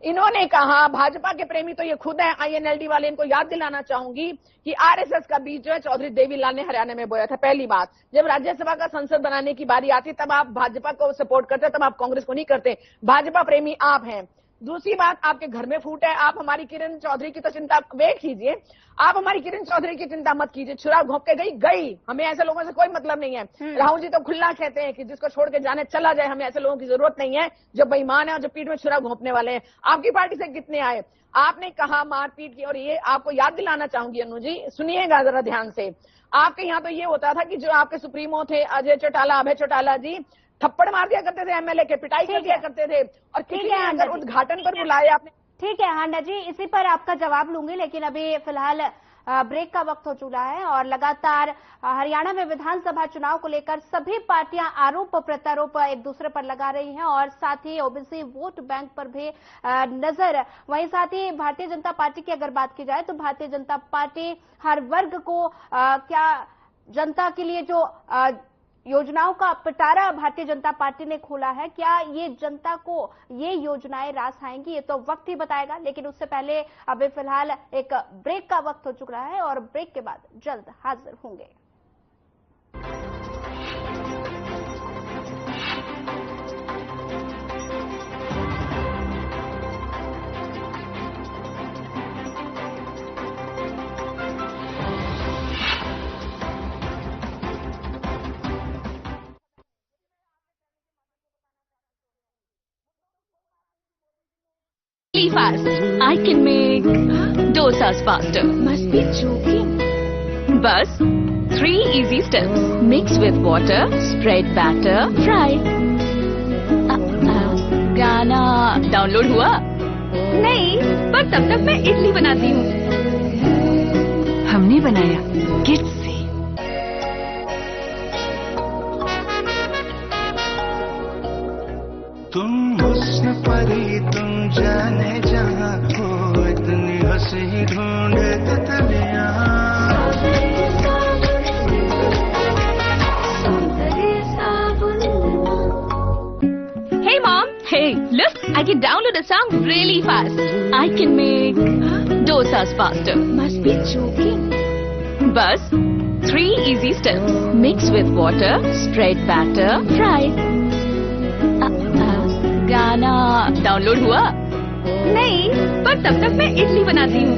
इन्होंने कहा, भाजपा के प्रेमी तो ये खुद है आईएनएलडी वाले, इनको याद दिलाना चाहूंगी कि आरएसएस का बीज जो है चौधरी देवीलाल ने हरियाणा में बोया था। पहली बात, जब राज्यसभा का संसद बनाने की बारी आती तब आप भाजपा को सपोर्ट करते, तब आप कांग्रेस को नहीं करते। भाजपा प्रेमी आप हैं। दूसरी बात, आपके घर में फूट है, आप हमारी किरण चौधरी की तो चिंता वेट कीजिए, आप हमारी किरण चौधरी की चिंता मत कीजिए। छुरा घोंप के गई, हमें ऐसे लोगों से कोई मतलब नहीं है। राहुल जी तो खुला कहते हैं कि जिसको छोड़ के जाने चला जाए, हमें ऐसे लोगों की जरूरत नहीं है जो बेईमान है और जो पीठ में छुरा घोंपने वाले हैं। आपकी पार्टी से कितने आए? आपने कहा मारपीट की, और ये आपको याद दिलाना चाहूंगी अनु जी, सुनिएगा जरा ध्यान से। आपके यहाँ तो ये होता था कि जो आपके सुप्रीमो थे अभय चौटाला जी, थप्पड़ मार दिया करते थे एमएलए के, पिटाई कर दिया करते थे, और किसी ने अगर उद्घाटन पर बुलाया आपने। ठीक है हांडा जी, इसी पर आपका जवाब लूंगी, लेकिन अभी फिलहाल ब्रेक का वक्त हो चुका है और लगातार हरियाणा में विधानसभा चुनाव को लेकर सभी पार्टियां आरोप प्रत्यारोप एक दूसरे पर लगा रही हैं और साथ ही ओबीसी वोट बैंक पर भी नजर। वहीं साथ ही भारतीय जनता पार्टी की अगर बात की जाए तो भारतीय जनता पार्टी हर वर्ग को क्या जनता के लिए जो योजनाओं का पिटारा भारतीय जनता पार्टी ने खोला है, क्या ये जनता को ये योजनाएं रास आएंगी, ये तो वक्त ही बताएगा। लेकिन उससे पहले अभी फिलहाल एक ब्रेक का वक्त हो चुका है और ब्रेक के बाद जल्द हाजिर होंगे। really fast. I can make dosas faster. Must be joking. Bus, 3 easy steps. Mix with water, spread batter, fry. गाना डाउनलोड हुआ? नहीं, पर तब तक मैं इडली बनाती हूँ। हमने बनाया किड्स से। तुम हुस्न परी तुम जाने जहाँ हो, इतनी हंसी ढूंढे तितलियाँ। Hey mom, hey, look, I can download a song really fast. I can make dosas faster. Must be joking. Bus, 3 easy steps. Mix with water, spread batter, fry. गाना डाउनलोड हुआ? नहीं, पर तब तक मैं इडली बनाती हूँ।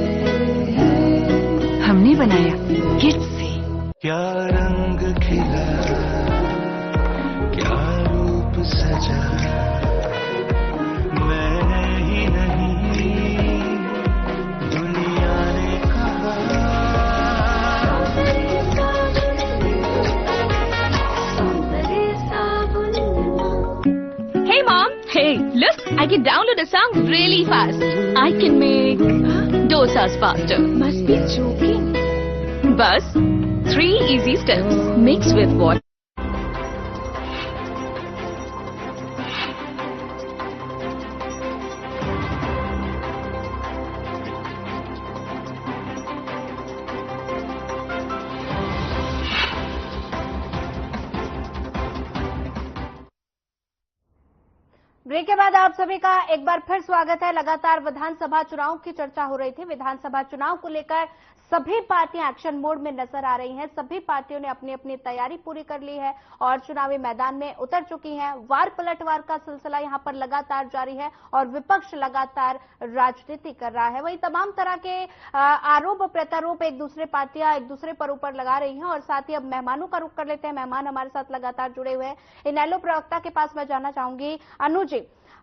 हमने बनाया किड्स से। क्या रंग खिला, क्या रूप सजा, मैं ही नहीं दुनिया ने कहा। Hey mom, hey, look, I can download a song really fast. I can make dosas faster. Must be joking. Bus, 3 easy steps. Mix with water. Break के बाद आप सभी का एक बार फिर स्वागत है। लगातार विधानसभा चुनाव की चर्चा हो रही थी। विधानसभा चुनाव को लेकर सभी पार्टियां एक्शन मोड में नजर आ रही हैं। सभी पार्टियों ने अपनी अपनी तैयारी पूरी कर ली है और चुनावी मैदान में उतर चुकी हैं। वार पलटवार का सिलसिला यहां पर लगातार जारी है और विपक्ष लगातार राजनीति कर रहा है। वहीं तमाम तरह के आरोप प्रत्यारोप एक दूसरे पर ऊपर लगा रही हैं। और साथ ही अब मेहमानों का रुख कर लेते हैं। मेहमान हमारे साथ लगातार जुड़े हुए हैं। इनेलो प्रवक्ता के पास मैं जानना चाहूंगी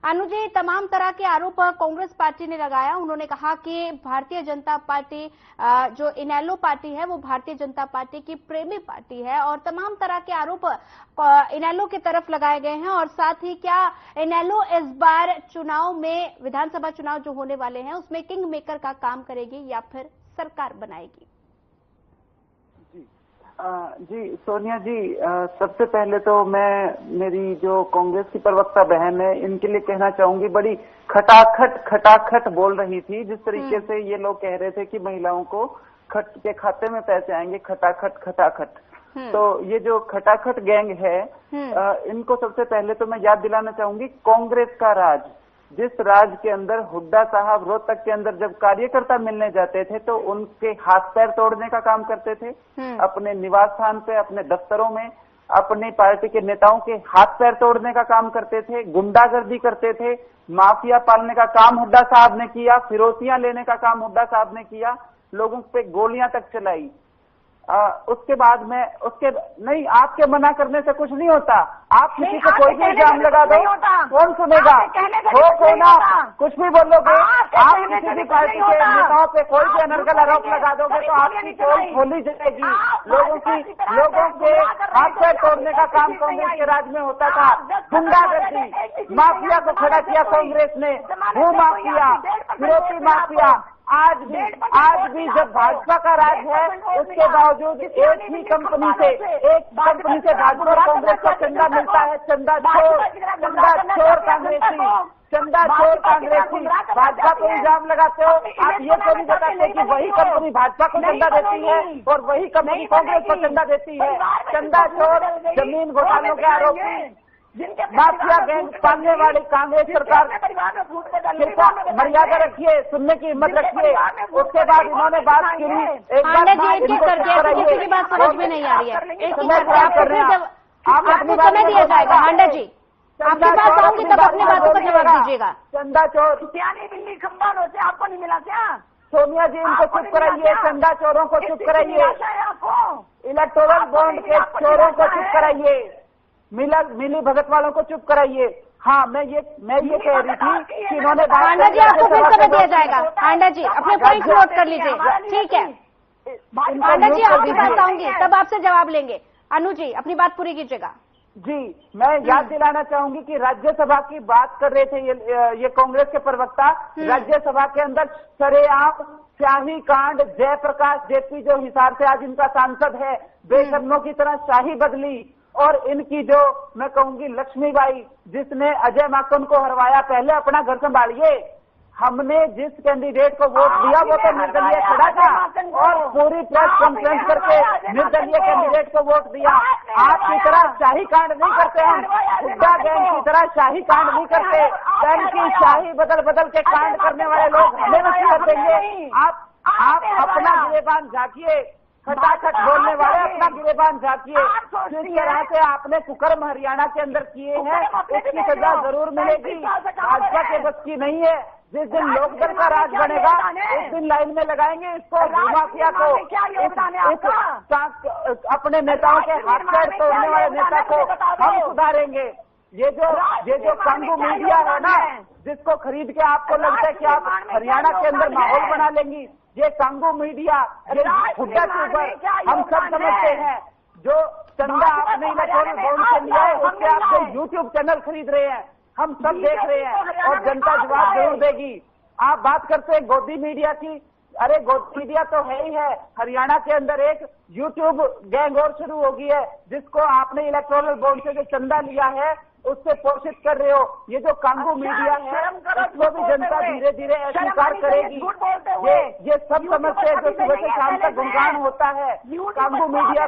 अनु जी, तमाम तरह के आरोप कांग्रेस पार्टी ने लगाया। उन्होंने कहा कि भारतीय जनता पार्टी जो इनेलो पार्टी है वो भारतीय जनता पार्टी की प्रेमी पार्टी है और तमाम तरह के आरोप इनेलो की तरफ लगाए गए हैं। और साथ ही क्या इनेलो इस बार चुनाव में, विधानसभा चुनाव जो होने वाले हैं उसमें किंग मेकर का काम करेगी या फिर सरकार बनाएगी? जी सोनिया जी, सबसे पहले तो मैं मेरी जो कांग्रेस की प्रवक्ता बहन है इनके लिए कहना चाहूंगी, बड़ी खटाखट बोल रही थी। जिस तरीके से ये लोग कह रहे थे कि महिलाओं को खट के खाते में पैसे आएंगे, खटाखट। तो ये जो खटाखट गैंग है, इनको सबसे पहले तो मैं याद दिलाना चाहूंगी कांग्रेस का राज, जिस राज के अंदर हुड्डा साहब रोहतक के अंदर जब कार्यकर्ता मिलने जाते थे तो उनके हाथ पैर तोड़ने का काम करते थे। अपने निवास स्थान पे, अपने दफ्तरों में अपनी पार्टी के नेताओं के हाथ पैर तोड़ने का काम करते थे, गुंडागर्दी करते थे, माफिया पालने का काम हुड्डा साहब ने किया, फिरौतियां लेने का काम हुड्डा साहब ने किया, लोगों पे गोलियां तक चलाई। उसके बाद में नहीं, आपके मना करने से कुछ नहीं होता। आप किसी को कोई भी इल्जाम लगा दो, कौन सुनेगा? हो ना, कुछ भी बोलोगे, आप किसी भी पार्टी के नेताओं पे कोई भी अनर्गल आरोप लगा दोगे तो आपकी पोल खोली जाएगी। लोगों के हाथ पैर तोड़ने का काम कांग्रेस के राज में होता था। गुंडागर्दी, माफिया को खड़ा किया कांग्रेस ने, भू माफिया, फिरौती माफिया। आज भी जब भाजपा का राज है उसके बावजूद एक ही कंपनी से भाजपा और कांग्रेस को चंदा मिलता है। चंदा चोर कांग्रेसी भाजपा को इल्जाम लगाते हो। आप ये तो नहीं बताते कि वही कंपनी भाजपा को चंदा देती है और वही कंपनी कांग्रेस को चंदा देती है। चंदा चोर, जमीन घोटालों के आरोपी, माफिया गैंग पालने वाली कांग्रेस सरकार, मर्यादा रखिए, सुनने की हिम्मत रखिए। उसके बाद इन्होंने बात की, एक बात किसी की बात समझ में नहीं आ रही है। आपको समय दिया जाएगा। हांडा जी, आपके पास आऊंगी तब अपनी बातों का जवाब दीजिएगा। चंदा चोर, बिल्ली खंबान होते आपको नहीं मिला क्या? सोनिया जी इनको चुप कराइए, चंदा चोरों को चुप कराइए, इलेक्टोरल बॉन्ड के चोरों को चुप कराइए, मिली भगत वालों को चुप कराइए। हाँ, मैं ये कह रही थी कि इन्होंने हांडा जी आपको फिर समय दिया जाएगा। हांडा जी अपने पॉइंट नोट कर लीजिए, ठीक है। हांडा जी आपके पास आऊंगी तब आपसे जवाब लेंगे। अनु जी अपनी बात पूरी कीजिएगा। जी, मैं याद दिलाना चाहूंगी कि राज्यसभा की बात कर रहे थे ये कांग्रेस के प्रवक्ता। राज्यसभा के अंदर सरेआम शाही कांड, जयप्रकाश जेपी जो हिसार से आज इनका सांसद है, बेशर्मों की तरह शाही बदली, और इनकी जो मैं कहूंगी लक्ष्मीबाई जिसने अजय माकन को हरवाया, पहले अपना घर संभालिए। हमने जिस कैंडिडेट को वोट दिया वो तो निर्दलीय खड़ा था और पूरी प्रेस कॉन्फ्रेंस करके निर्दलीय कैंडिडेट को वोट दिया। आपकी तरह शाही कांड नहीं करते हम, हुड्डा गैंग की तरह शाही कांड नहीं करते। गैंग की शाही बदल बदल के कांड करने वाले लोग हमें नहीं कर देंगे। आप अपना गिरेबान झांकिए, खटाखट बोलने वाले अपना गिरेबान झांकिए। जिस तरह से आपने कुकर्म हरियाणा के अंदर किए हैं इसकी सजा जरूर मिलेगी। भाजपा के बस की नहीं है। जिस दिन लोकदल का राज बनेगा उस दिन लाइन में लगाएंगे इसको, भूमाफिया को, अपने नेताओं के हाथ पैर तोड़ने वाले नेता को हम सुधारेंगे। ये जो कांगू मीडिया है ना, जिसको खरीद के आपको लगता है कि आप हरियाणा के अंदर माहौल बना लेंगी, ये कांगू मीडिया, ये हुड्डा के ऊपर हम सब समझते हैं। जो चंदा आपने इलेक्ट्रॉनिक बॉन्ड से लिया है उससे आप जो यूट्यूब चैनल खरीद रहे हैं, हम सब देख रहे हैं और जनता जवाब जरूर देगी। आप बात करते हैं गोदी मीडिया की, अरे गोदी मीडिया तो है ही है। हरियाणा के अंदर एक यूट्यूब गैंग और शुरू हो गई है जिसको आपने इलेक्टोरल बॉन्ड से जो चंदा लिया है उससे पोषित कर रहे हो। ये जो कांगू मीडिया है उसको भी जनता धीरे धीरे अस्वीकार करेगी। ये सब समझते हैं जो सुबह से शाम तक गुणगान होता है। कांगू मीडिया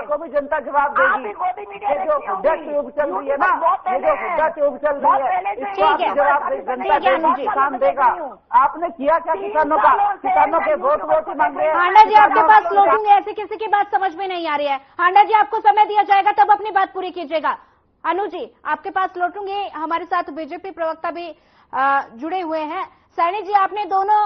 को भी जनता जवाब देगी। ये जो हुड्डा ट्यूब चल रही है ना, ये जो हुड्डा ट्यूब चल रही है इसको आप जवाब जनता देगी, किसान देगा। आपने किया क्या किसानों का? किसानों के वोट ही मांग रहे हैं। हांडा जी आपके पास लौटूंगे, ऐसे किसी की बात समझ में नहीं आ रही है। हांडा जी आपको समय दिया जाएगा तब अपनी बात पूरी कीजिएगा। अनु जी आपके पास लौटूंगे, हमारे साथ बीजेपी प्रवक्ता भी जुड़े हुए हैं। सैनी जी आपने दोनों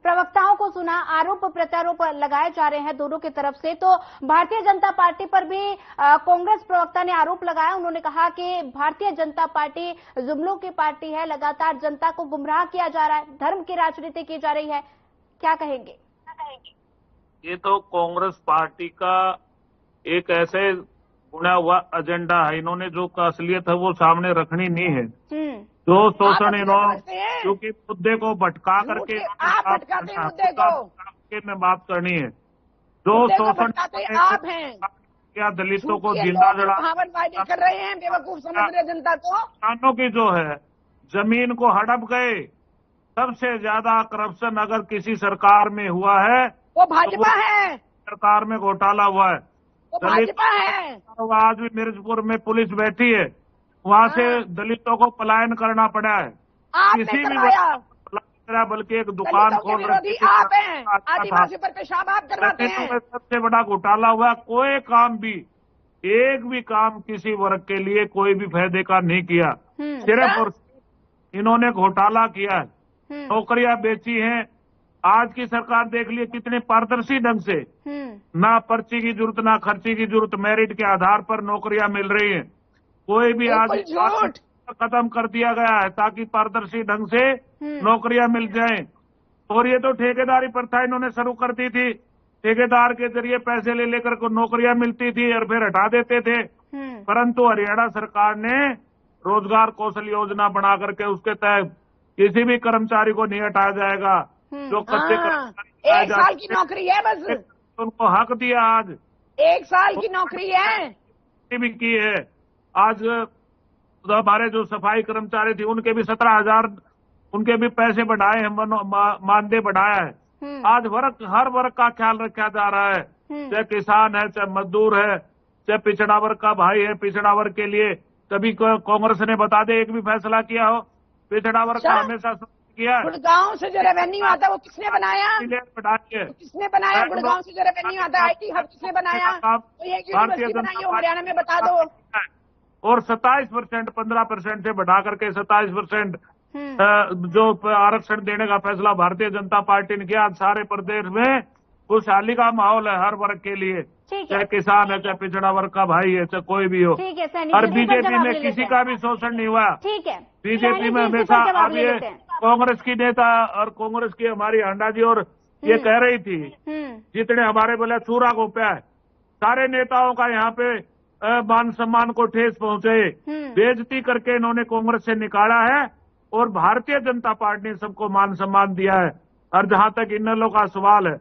प्रवक्ताओं को सुना, आरोप प्रत्यारोप लगाए जा रहे हैं दोनों की तरफ से। तो भारतीय जनता पार्टी पर भी कांग्रेस प्रवक्ता ने आरोप लगाया। उन्होंने कहा कि भारतीय जनता पार्टी जुमलों की पार्टी है, लगातार जनता को गुमराह किया जा रहा है, धर्म की राजनीति की जा रही है, क्या कहेंगे? ये तो कांग्रेस पार्टी का एक ऐसे बुना हुआ एजेंडा है। इन्होंने जो असलियत है वो सामने रखनी नहीं है। जो शोषण इन्होंने क्योंकि मुद्दे को भटका करके में बात करनी है। जो शोषण आप हैं क्या दलितों को जिंदा जला कर रहे हैं, बेवकूफ समझ रहे जनता को। किसानों की जो है जमीन को हड़प गए। सबसे ज्यादा करप्शन अगर किसी सरकार में हुआ है वो भाजपा है। सरकार में घोटाला हुआ है। वो भाजपा है। आज भी मिर्जपुर में पुलिस बैठी है, वहाँ से दलितों को पलायन करना पड़ा है। किसी भी बल्कि एक दुकान खोल रही आप हैं, आदिवासी पर पेशाब आप करवाते हैं। सबसे बड़ा घोटाला हुआ। कोई काम भी, एक भी काम किसी वर्ग के लिए कोई भी फायदे का नहीं किया। सिर्फ और इन्होंने घोटाला किया है, नौकरियां बेची हैं। आज की सरकार देख लिए कितने पारदर्शी ढंग से, ना पर्ची की जरूरत ना खर्ची की जरूरत, मेरिट के आधार पर नौकरियां मिल रही हैं। कोई भी आज खत्म कर दिया गया है ताकि पारदर्शी ढंग से नौकरियां मिल जाएं। और ये तो ठेकेदारी प्रथा इन्होंने शुरू कर दी थी। ठेकेदार के जरिए पैसे ले लेकर को नौकरियां मिलती थी और फिर हटा देते थे। परंतु हरियाणा सरकार ने रोजगार कौशल योजना बना करके उसके तहत किसी भी कर्मचारी को नहीं हटाया जाएगा। जो कच्चे कर्मचारी 1 साल की नौकरी है, बस उनको हक दिया। आज 1 साल की नौकरी है भी की है। आज हमारे जो सफाई कर्मचारी थे उनके भी 17,000 उनके भी पैसे बढ़ाए हैं, मानदेय बढ़ाया है। आज हर वर्ग का ख्याल रखा जा रहा है, चाहे किसान है, चाहे मजदूर है, चाहे पिछड़ा वर्ग का भाई है। पिछड़ा वर्ग के लिए कभी कांग्रेस ने बता दे एक भी फैसला किया हो? पिछड़ा वर्ग का हमेशा किया है। गुड़गांव से जो रेवेन्यू आता है वो किसने बनाया? किसने बनाया? गुड़गांव से जो रेवेन्यू आता है IT हब किसने बनाया? तो ये यूनिवर्सिटी बनाई हो हरियाणा में, बता दो। और 27% 15% से बढ़ा करके 27% जो आरक्षण देने का फैसला भारतीय जनता पार्टी ने किया। आज सारे प्रदेश में खुशहाली का माहौल है हर वर्ग के लिए। ठीक है। चाहे किसान है, चाहे पिछड़ा वर्ग का भाई है, चाहे कोई भी हो। ठीक है सैनी, और इसी पर बीजेपी जवाब में ले किसी लेते का हैं। भी शोषण नहीं हुआ। ठीक है, बीजेपी सैनी में जी, इसी हमेशा पर जवाब अब ले ये लेते हैं। कांग्रेस की नेता और कांग्रेस की हमारी अंडा जी और ये कह रही थी, जितने हमारे बोले चूरा गोप्या है, सारे नेताओं का यहाँ पे मान सम्मान को ठेस पहुंचे, बेइज्जती करके इन्होंने कांग्रेस से निकाला है और भारतीय जनता पार्टी ने सबको मान सम्मान दिया है। और जहां तक इनेलो का सवाल है,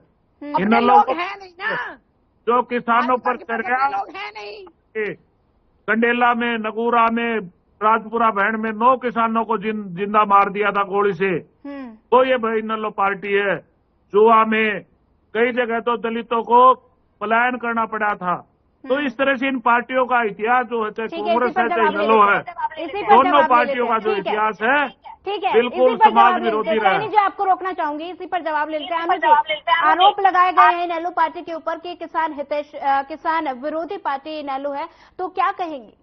इनेलो लोग हैं नहीं ना, जो किसानों पर भाजपा के चढ़ गया, लोग हैं नहीं। कंडेला में, नगूरा में, राजपुरा बहन में 9 किसानों को जिंदा मार दिया था गोली से, तो ये भाई इनेलो पार्टी है। जुआ में कई जगह तो दलितों को पलायन करना पड़ा था। तो इस तरह से इन पार्टियों का इतिहास जो है, चाहे कांग्रेस है चाहे इनेलो है, दोनों पार्टियों का जो इतिहास है ठीक है, बिल्कुल समाज विरोधी रहा है। जी आपको रोकना चाहूंगी, इसी पर जवाब ले लेते हैं। अनुज जी, आरोप लगाए गए हैं इनेलो पार्टी के ऊपर कि किसान विरोधी पार्टी इनेलो है, तो क्या कहेंगी?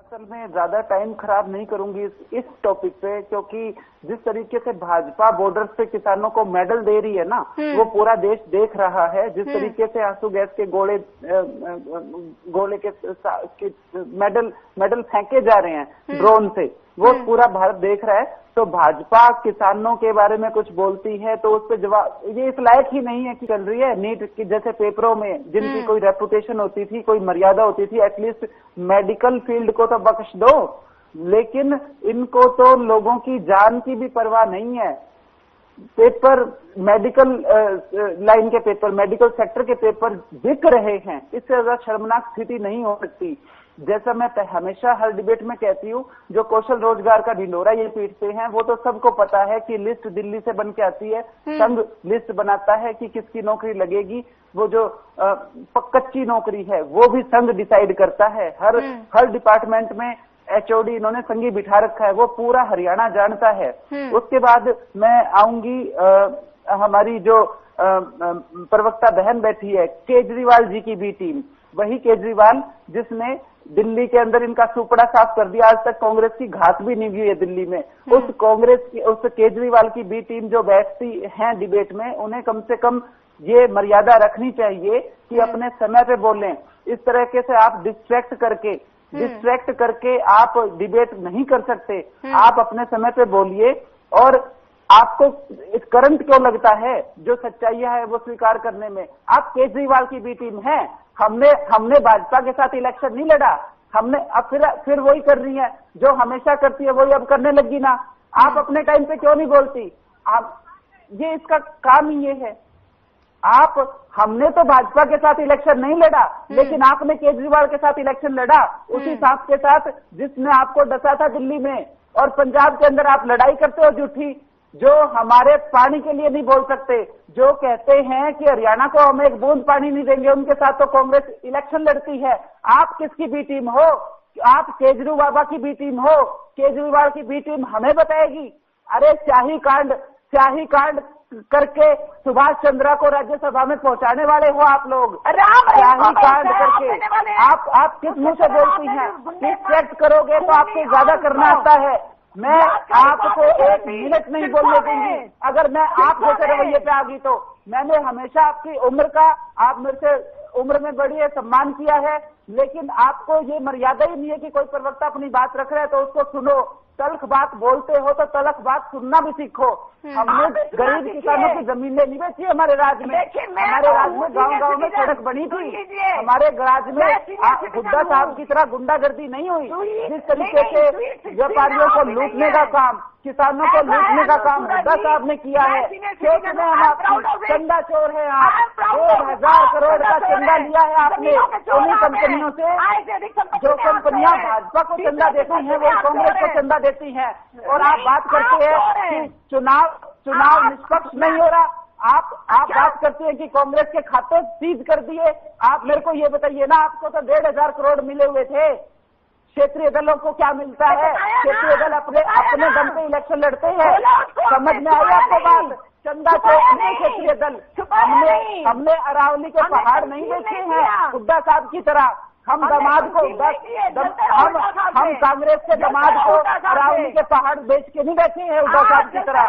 असल में ज्यादा टाइम खराब नहीं करूंगी इस टॉपिक पे, क्योंकि जिस तरीके से भाजपा बॉर्डर पे किसानों को मेडल दे रही है ना, वो पूरा देश देख रहा है। जिस तरीके से आंसू गैस के गोले के मेडल फेंके जा रहे हैं ड्रोन से, वो पूरा भारत देख रहा है। तो भाजपा किसानों के बारे में कुछ बोलती है तो उस पर जवाब, ये इस लायक ही नहीं है कि चल रही है। नीट की जैसे पेपरों में जिनकी कोई रेपुटेशन होती थी, कोई मर्यादा होती थी, एटलीस्ट मेडिकल फील्ड को तो बख्श दो, लेकिन इनको तो लोगों की जान की भी परवाह नहीं है। पेपर, मेडिकल लाइन के पेपर, मेडिकल सेक्टर के पेपर बिक रहे हैं, इससे ज्यादा शर्मनाक स्थिति नहीं हो सकती। जैसा मैं हमेशा हर डिबेट में कहती हूँ, जो कौशल रोजगार का ढिंढोरा ये पीटते हैं, वो तो सबको पता है कि लिस्ट दिल्ली से बन के आती है, संघ लिस्ट बनाता है कि किसकी नौकरी लगेगी। वो जो कच्ची नौकरी है वो भी संघ डिसाइड करता है। हर डिपार्टमेंट में एचओडी इन्होंने संघी बिठा रखा है, वो पूरा हरियाणा जानता है। उसके बाद मैं आऊंगी हमारी जो प्रवक्ता बहन बैठी है, केजरीवाल जी की भी टीम, वही केजरीवाल जिसने दिल्ली के अंदर इनका सुपड़ा साफ कर दिया। आज तक कांग्रेस की घास भी नहीं हुई है दिल्ली में। उस केजरीवाल की बी टीम जो बैठती है डिबेट में, उन्हें कम से कम ये मर्यादा रखनी चाहिए कि अपने समय पे बोलें। इस तरीके से आप डिस्ट्रैक्ट करके आप डिबेट नहीं कर सकते। आप अपने समय पे बोलिए। और आपको करंट क्यों लगता है जो सच्चाइयां है वो स्वीकार करने में? आप केजरीवाल की बी टीम है। हमने भाजपा के साथ इलेक्शन नहीं लड़ा, हमने अब फिर वही कर रही है जो हमेशा करती है, वही अब करने लगी ना। आप अपने टाइम पे क्यों नहीं बोलती? आप, ये इसका काम ही ये है। हमने तो भाजपा के साथ इलेक्शन नहीं लड़ा, लेकिन आपने केजरीवाल के साथ इलेक्शन लड़ा, उसी सांप के साथ जिसने आपको डसा था दिल्ली में। और पंजाब के अंदर आप लड़ाई करते हो झूठी, जो हमारे पानी के लिए नहीं बोल सकते, जो कहते हैं कि हरियाणा को हम एक बूंद पानी नहीं देंगे, उनके साथ तो कांग्रेस इलेक्शन लड़ती है। आप किसकी बी टीम हो? आप केजरीवाल बाबा की बी टीम हो? केजरीवाल की बी टीम हमें बताएगी। अरे स्याही कांड करके सुभाष चंद्रा को राज्यसभा में पहुंचाने वाले हो आप लोग। स्याही कांड करके आप किस मुंह से बोलती हैं? डिस्ट्रैक्ट करोगे तो आपको ज्यादा करना आता है। मैं आपको 1 मिनट नहीं बोलने दूंगी अगर मैं आप जैसे रवैये पे आ गई तो। मैंने हमेशा आपकी उम्र का, आप मेरे से उम्र में बड़ी है, सम्मान किया है, लेकिन आपको ये मर्यादा ही नहीं है कि कोई प्रवक्ता अपनी बात रख रहा है तो उसको सुनो। तल्ख बात बोलते हो तो तल्ख बात सुनना भी सीखो। हमने गरीब किसानों की जमीनें नहीं बेची हमारे राज्य में। हमारे राज्य में गांव-गांव में सड़क बनी थी। हमारे राज्य में हुड्डा साहब की तरह गुंडागर्दी नहीं हुई। जिस तरीके से व्यापारियों को लूटने का काम, किसानों को लूटने का काम हुड्डा साहब ने किया है। खेत में हम आपकी चंदा चोर है। आप 2000 करोड़ का चंदा लिया है आपने उन्हीं कंपनियों से। जो कंपनियां भाजपा को चंदा देती हैं वो कांग्रेस को चंदा देती हैं। और आप बात करते हैं कि चुनाव निष्पक्ष नहीं हो रहा। आप बात करते हैं कि कांग्रेस के खाते सीज कर दिए। आप मेरे को ये बताइए ना, आपको तो 1500 करोड़ मिले हुए थे। क्षेत्रीय दलों को क्या मिलता है? क्षेत्रीय दल अपने दम पे इलेक्शन लड़ते हैं। समझ में आई आपको बात? चंदा चौक में क्षेत्रीय दल, हमने अरावली के पहाड़ नहीं देखे हैं हुड्डा साहब की तरह। हम दामाद को हम कांग्रेस के दामाद को अरावली के पहाड़ बेच के नहीं बैठे हैं उद्धव साहब की तरह।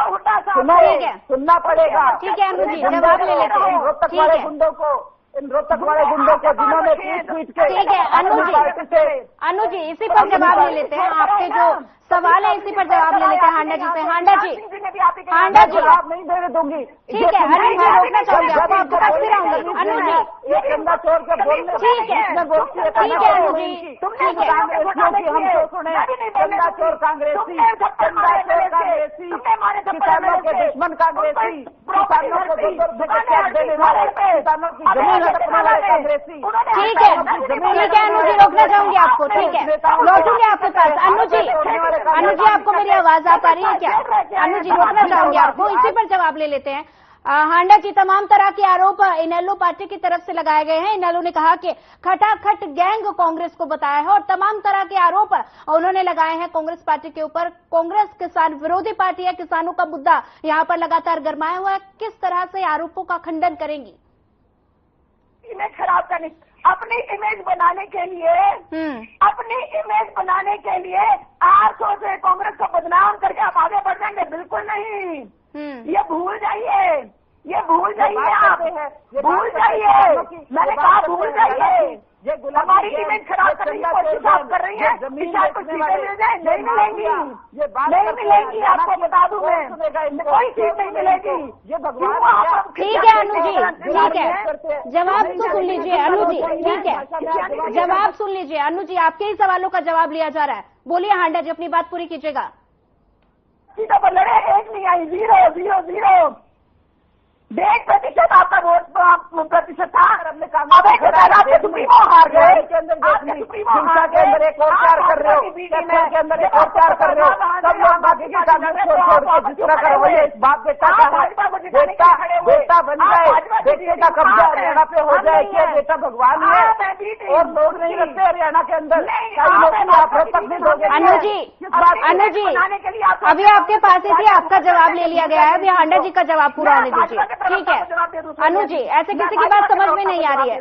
सुनना पड़ेगा। ठीक है अनु जी, जवाब ले लेते हैं। रोहतक वाले गुंडों को, इन रोहतक वाले गुंडों को जिन्होंने पीट के, ठीक है अनु जी इसी पर जवाब ले लेते हैं। आपके जो सवाल है इसी पर जवाब ले लेते हैं हांडा जी से। हांडा जी जवाब नहीं देने दूंगी। ठीक है अनु जी, रोकना चाहूंगी आपको पास भी रहूंगी। अनु जी ये गंदा चोर के बोलने, ठीक है अनु जी, ठीक है हम तो सुने गंदा चोर कांग्रेसी, गंदा चोर कांग्रेसी, किसानों के दुश्मन कांग्रेसी, किसानों को देने वाले, किसानों की जमीन हड़पने वाले कांग्रेसी। ठीक है अनु जी, रोकना चाहूंगी आपको। ठीक है लौटूंगी आपके पास। अनु जी आपको मेरी आवाज आ पा रही है क्या? अनु जी रोकना चाहूंगी आपको, इसी पर जवाब ले लेते हैं। हांडा जी, तमाम तरह के आरोप इनेलो पार्टी की तरफ से लगाए गए हैं। इनेलो ने कहा कि खटाखट गैंग कांग्रेस को बताया है और तमाम तरह के आरोप उन्होंने लगाए हैं कांग्रेस पार्टी के ऊपर। कांग्रेस किसान विरोधी पार्टी है, किसानों का मुद्दा यहां पर लगातार गरमाया हुआ है। किस तरह से आरोपों का खंडन करेंगी? इमेज खराब करने, अपनी इमेज बनाने के लिए आरसो से कांग्रेस को बदनाम करके आप आगे बढ़ जाएंगे? बिल्कुल नहीं। ये भूल जाइए आप, भूल जाइए। मैंने कहा भूल जाइए। हमारी इमेज खराब करने की कोशिश आप कर रही है। विशाल को सीटें मिल जाए, नहीं मिलेंगी। आपको बता दूं मैं, कोई सीट नहीं मिलेगी। ये भगवान। ठीक है अनु जी, ठीक है जवाब तो सुन लीजिए अनु जी। ठीक है जवाब सुन लीजिए अनु जी, आपके ही सवालों का जवाब लिया जा रहा है। बोलिए हांडा जी, अपनी बात पूरी कीजिएगा। सीटों पर लड़े, एक नहीं आई, 0 1% आपका वोट प्रतिशत था। सुप्रीमो हार गए। हिंसा के अंदर एक और प्यार कर रहे हो, के अंदर एक और प्यार कर रहे हो। सब लोग बाकी की कांग्रेस छोड़ के जिस तरह का रवैया इस बात बेटा बेटा बन जाए, बेटे का कब्जा हरियाणा पे हो जाए। क्या बेटा भगवान है और लोग नहीं रखते हरियाणा के अंदर? आप तक नहीं दोगे? अनु जी अभी आपके पास ही थी, आपका जवाब ले लिया गया है। अभी हांडा जी का जवाब पूरा होने दीजिए। ठीक है अनु जी, ऐसे किसी की बात समझ में नहीं आ रही है।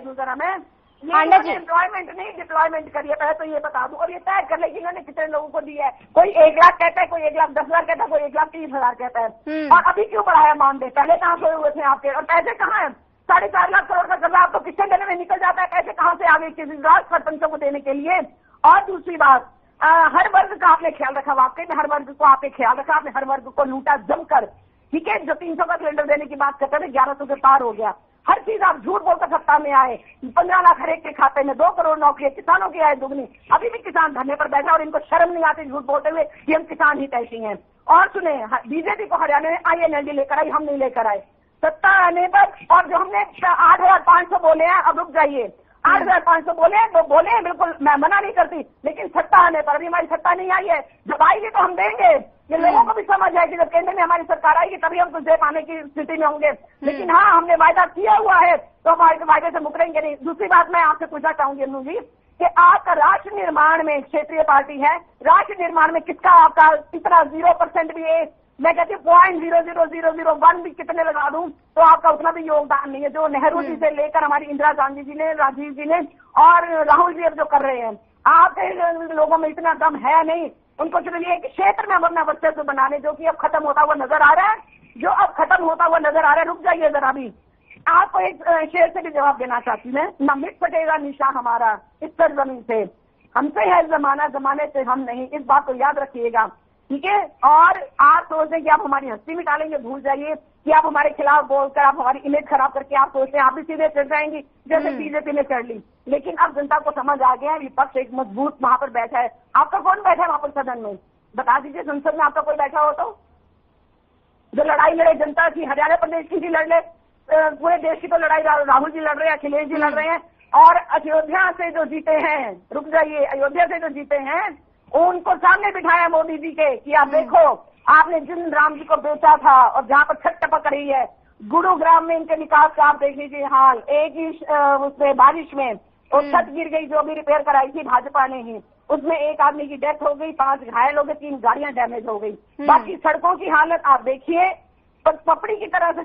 हांडा जी एम्प्लॉयमेंट नहीं डिप्लॉयमेंट करिए, पहले तो ये बता दूं। और ये तय कर ले कि इन्होंने कितने लोगों को दिया है। कोई 1 लाख कहता है, कोई 1,10,000 कहता है, कोई 1,30,000 कहता है। और अभी क्यों बढ़ाया मानदेय? पहले कहाँ सोए हुए थे आपके? और पैसे कहाँ है? 4.5 लाख करोड़ का कर्जा आपको किसके गले में निकल जाता है? पैसे कहाँ से आगे किसी राज सरपंचों को देने के लिए? और दूसरी बात, हर वर्ग का आपने ख्याल रखा। वाकई में हर वर्ग को आपने ख्याल रखा। आपने हर वर्ग को लूटा जमकर। ठीक है, जो 300 का सिलेंडर देने की बात करते थे, 1100 के पार हो गया। हर चीज आप झूठ बोलकर सत्ता में आए। 15 लाख हर एक के खाते में, 2 करोड़ नौकरी, किसानों की आय दुगनी। अभी भी किसान धरने पर बैठा और इनको शर्म नहीं आती झूठ बोलते हुए कि हम किसान ही कैसी हैं। और सुने, बीजेपी को हरियाणा में INLD लेकर आई, हम नहीं लेकर आए। सत्ता आने पर, और जो हमने 8,500 बोले हैं, अब रुक जाइए, 8,500 बोले हैं तो बोले हैं, बिल्कुल मैं मना नहीं करती। लेकिन सत्ता आने पर, अभी हमारी सत्ता नहीं आई है, जब आएगी तो हम देंगे। ये लोगों को भी समझ है कि जब केंद्र में हमारी सरकार आएगी तभी हम कुछ दे पाने की स्थिति में होंगे। लेकिन हाँ, हमने वायदा किया हुआ है तो हमारे वायदे से मुकरेंगे नहीं। दूसरी बात मैं आपसे पूछना चाहूंगी अनु जी कि आपका राष्ट्र निर्माण में, क्षेत्रीय पार्टी है, राष्ट्र निर्माण में किसका आपका इतना 0% भी है? मैं कहती हूँ 0.00001 भी कितने लगा दूं तो आपका उतना भी योगदान नहीं है जो नेहरू जी से लेकर हमारी इंदिरा गांधी जी ने, राजीव जी ने और राहुल जी अब जो कर रहे हैं। आपके लोगों में इतना दम है नहीं। उनको सिर्फ ये क्षेत्र में अपना वर्चस्व बनाने, जो कि अब खत्म होता हुआ नजर आ रहा है, रुक जाइए जरा भी। आपको एक शेर से भी जवाब देना चाहती मैं, न मिट सकेगा निशा हमारा इस सरजमीन से, हमसे है जमाना, जमाने से हम नहीं। इस बात को याद रखिएगा, ठीक है। और आप सोचते कि आप हमारी हस्ती मिटालेंगे, भूल जाइए कि आप हमारे खिलाफ बोलकर, आप हमारी इमेज खराब करके आप सोचते हैं आप भी सीधे चढ़ जाएंगी जैसे बीजेपी ने चढ़ ली। लेकिन अब जनता को समझ आ गया है, विपक्ष एक मजबूत वहां पर बैठा है। आपका कौन बैठा है वहां पर सदन में? बता दीजिए, संसद में आपका कोई बैठा हो तो? जो लड़ाई लड़े जनता की, हरियाणा प्रदेश की भी लड़ ले, पूरे देश की तो लड़ाई राहुल जी लड़ रहे हैं, अखिलेश जी लड़ रहे हैं। और अयोध्या से जो जीते हैं, रुक जाइए, अयोध्या से जो जीते हैं उनको सामने बिठाया मोदी जी के कि आप देखो, आपने जिन राम जी को बेचा था और जहां पर छत टपक रही है, गुरुग्राम में इनके विकास का आप देख लीजिए हाल। एक ही उसमें बारिश में वो छत गिर गई जो भी रिपेयर कराई थी भाजपा ने ही, उसमें एक आदमी की डेथ हो गई, 5 घायल हो गए, 3 गाड़ियां डैमेज हो गई। बाकी सड़कों की हालत आप देखिए, पपड़ी की तरह से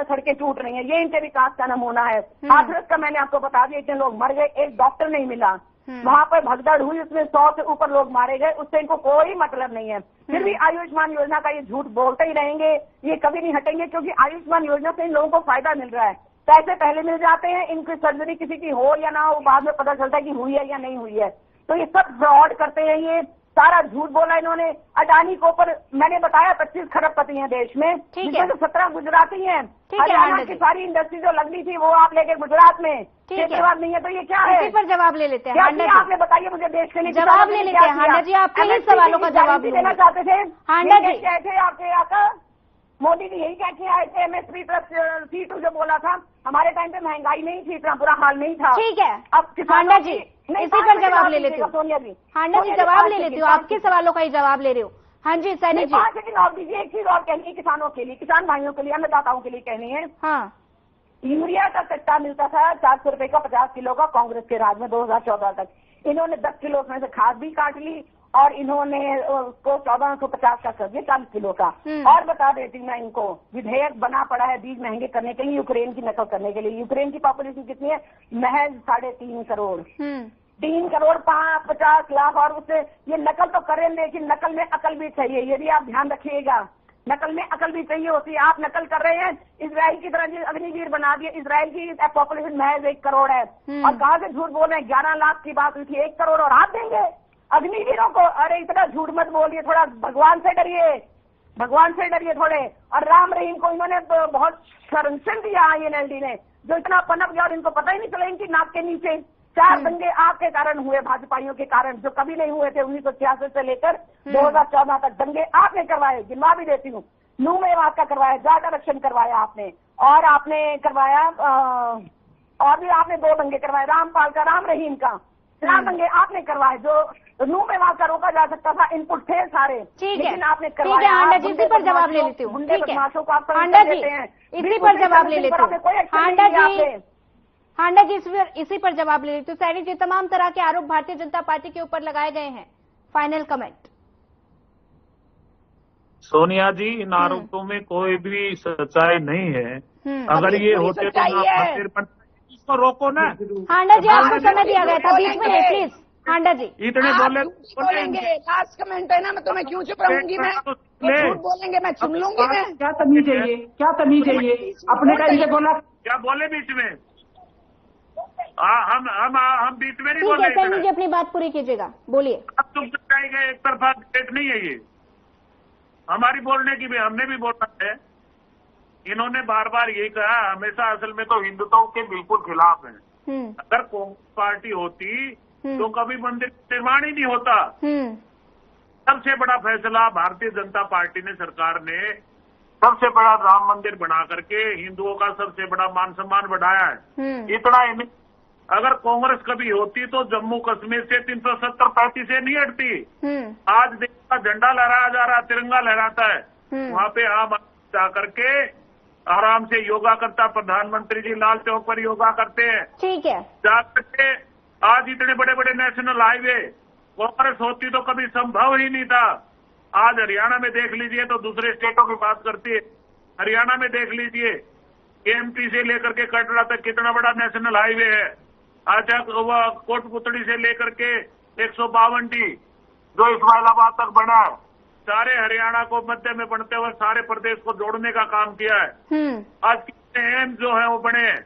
सड़कें टूट रही हैं। ये इनके विकास का नमूना है। हाथरस का मैंने आपको बता दिया, इतने लोग मर गए, एक डॉक्टर नहीं मिला। वहां पर भगदड़ हुई, उसमें 100 से ऊपर लोग मारे गए, उससे इनको कोई मतलब नहीं है। फिर भी आयुष्मान योजना का ये झूठ बोलते ही रहेंगे, ये कभी नहीं हटेंगे, क्योंकि आयुष्मान योजना से इन लोगों को फायदा मिल रहा है। पैसे पहले मिल जाते हैं, इनकी सर्जरी किसी की हो या ना हो बाद में पता चलता है कि हुई है या नहीं हुई है। तो ये सब फ्रॉड करते हैं, ये सारा झूठ बोला इन्होंने। अडानी को ऊपर मैंने बताया 25 खरबपति हैं देश में, जिसमें तो 17 गुजराती हैं। हरियाणा की सारी इंडस्ट्री जो लगनी थी वो आप लेके गुजरात में, जवाब नहीं है तो ये क्या है? इसी पर जवाब ले लेते हैं। आपने बताइए मुझे देश के लिए जवाब ले लेते हैं। हांडा जी आपके ही सवालों का जवाब देना चाहते थे। हांडा जी कैसे आपके आका मोदी जी यही कह के आए थे MSP प्लस C2 जो बोला था, हमारे टाइम पे महंगाई नहीं थी, इतना बुरा हाल नहीं था। ठीक है, अब हांडा जी इसी पर जवाब ले लेती हूँ। सोनिया जी, हांडा जी जवाब ले लेती हूँ, आपके सवालों का ही जवाब ले रही हूँ। हाँ जी सैनी जी, 5 सेकंड और दीजिए। एक चीज और कहनी है किसानों के लिए, किसान भाइयों के लिए, अन्नदाताओं के लिए कहनी है। हाँ, यूरिया का कट्टा मिलता था 400 रुपए का 50 किलो का कांग्रेस के राज में 2014 तक। इन्होंने 10 किलो में से खाद भी काट ली और इन्होंने उसको 1450 का कर दिया 40 किलो का। और बता देती मैं इनको, विधेयक बना पड़ा है बीज महंगे करने के लिए, यूक्रेन की नकल करने के लिए। यूक्रेन की पॉपुलेशन कितनी है? महज 3.5 करोड़। 3 करोड़ 50 लाख। और उससे ये नकल तो करें, लेकिन नकल में अकल भी चाहिए, ये भी आप ध्यान रखिएगा। नकल में अकल भी चाहिए होती है। आप नकल कर रहे हैं, इजराइल की तरह अग्निवीर बना दिए। इजराइल की पॉपुलेशन महज 1 करोड़ है और कहाँ से झूठ बोल रहे हैं? 11 लाख की बात हुई थी, 1 करोड़ और आप देंगे अग्निवीरों को? अरे इतना झूठ मत बोलिए, थोड़ा भगवान से डरिए, भगवान से डरिए थोड़े। और राम रहीम को इन्होंने तो बहुत संरक्षण दिया INLD ने, जो इतना पनप गया और इनको पता ही नहीं चला इनकी नाक के नीचे। 4 दंगे आपके कारण हुए, भाजपाइयों के कारण, जो कभी नहीं हुए थे 1966 से लेकर 2014 तक। दंगे आपने करवाए, गिनवा भी देती हूँ। नूह मेवात का करवाया, जाट आरक्षण करवाया आपने, और आपने करवाया और भी आपने 2 दंगे करवाए, रामपाल का, राम रहीम का। 4 दंगे आपने करवाए, जो नूह मेवात का रोका जा सकता था। इनपुट थे सारे, लेकिन आपने करवाया। ठीक है हांडा जी, इसी पर जवाब ले लेती हूँ। ठीक है हांडा जी, इसी पर जवाब ले लेती हूँ। हांडा जी इसी पर जवाब ले लेती हूँ। सैनी जी, तमाम तरह के आरोप भारतीय जनता पार्टी के ऊपर लगाए गए हैं, फाइनल कमेंट। सोनिया जी, इन आरोपों में कोई भी सच्चाई नहीं है। अगर ये होते तो इसको रोको ना। हांडा जी आपको समय दिया गया था, बीच में प्लीज। हांडा जी इतने बोलेंगे, लास्ट कमेंट है ना, मैं तुम्हें क्यों चुप रहूंगी? मैं झूठ बोलेंगे, मैं चुन लूंगी। मैं क्या तमीज है ये? क्या तमीज है ये? अपने टाइम से बोला, क्या बोले बीच में? हम बीच में नहीं बोल रहे। सैनी जी अपनी बात पूरी कीजिएगा, बोलिए। अब तुम बताएंगे, एक तरफा डेट नहीं है ये। हमारी बोलने की भी, हमने भी बोलना है। इन्होंने बार बार यही कहा, हमेशा असल में तो हिंदुत्व के बिल्कुल खिलाफ है। अगर कांग्रेस पार्टी होती तो कभी मंदिर निर्माण ही नहीं होता। सबसे बड़ा फैसला भारतीय जनता पार्टी ने, सरकार ने सबसे बड़ा राम मंदिर बना करके हिंदुओं का सबसे बड़ा मान सम्मान बढ़ाया है। इतना ही नहीं, अगर कांग्रेस कभी होती तो जम्मू कश्मीर से 370-35 से नहीं हटती। आज देश का झंडा लहराया जा रहा, तिरंगा लहराता है। वहां पे आम जाकर के आराम से योगा करता, प्रधानमंत्री जी लाल चौक पर योगा करते हैं। ठीक है, जाकर के आज इतने बड़े बड़े नेशनल हाईवे, कांग्रेस होती तो कभी संभव ही नहीं था। आज हरियाणा में देख लीजिए, तो दूसरे स्टेटों की बात करती है, हरियाणा में देख लीजिए, KMT से लेकर के कटरा तक कितना बड़ा नेशनल हाईवे है। अच्छा, कोटपुतली से लेकर के 152D जो इस्माइलाबाद तक बना है, सारे हरियाणा को मध्य में बनते हुए सारे प्रदेश को जोड़ने का काम किया है। आज कितने एम्स जो है वो बने हैं,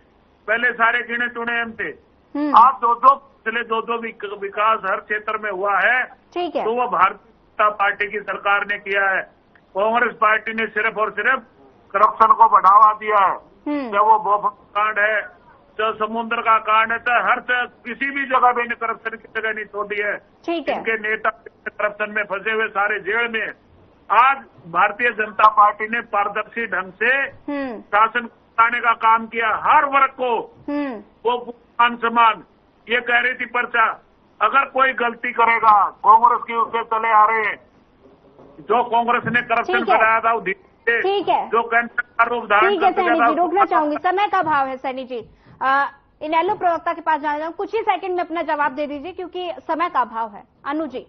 पहले सारे गिने चुने एम्स थे। आज दो विकास हर क्षेत्र में हुआ है। ठीक है, तो वो भारतीय जनता पार्टी की सरकार ने किया है। कांग्रेस पार्टी ने सिर्फ और सिर्फ करप्शन को बढ़ावा दिया है। जब वो बोफर्स कांड है, जो समुद्र का कांड है, तो हर किसी भी जगह भी करप्शन की जगह नहीं छोड़ी है। ठीक है, इनके नेता करप्शन में फंसे हुए सारे जेल में। आज भारतीय जनता पार्टी ने पारदर्शी ढंग से शासन कराने का काम किया, हर वर्ग को वो मान सम्मान। ये कह रही थी पर्चा, अगर कोई गलती करेगा कांग्रेस की, उससे चले आ रहे हैं जो कांग्रेस ने करप्शन कराया था, ठीक है, जो कैंसर का रूप धारण ठीक है। सैनी जी रोकना चाहूंगी, समय का अभाव है। सैनी जी इनेलो प्रवक्ता के पास जाना चाहूँ, कुछ ही सेकंड में अपना जवाब दे दीजिए क्योंकि समय का अभाव है। अनु जी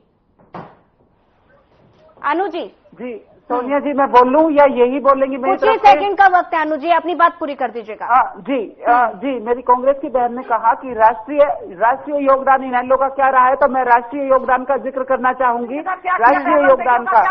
जी सोनिया जी मैं बोल लूं या यही बोलेंगी मेरी कुछ ही तरफ से? सेकंड का वक्त है अनु जी, अपनी बात पूरी कर दीजिएगा। जी मेरी कांग्रेस की बहन ने कहा कि राष्ट्रीय योगदान इनेलो का क्या रहा है, तो मैं राष्ट्रीय योगदान का जिक्र करना चाहूंगी। राष्ट्रीय योगदान का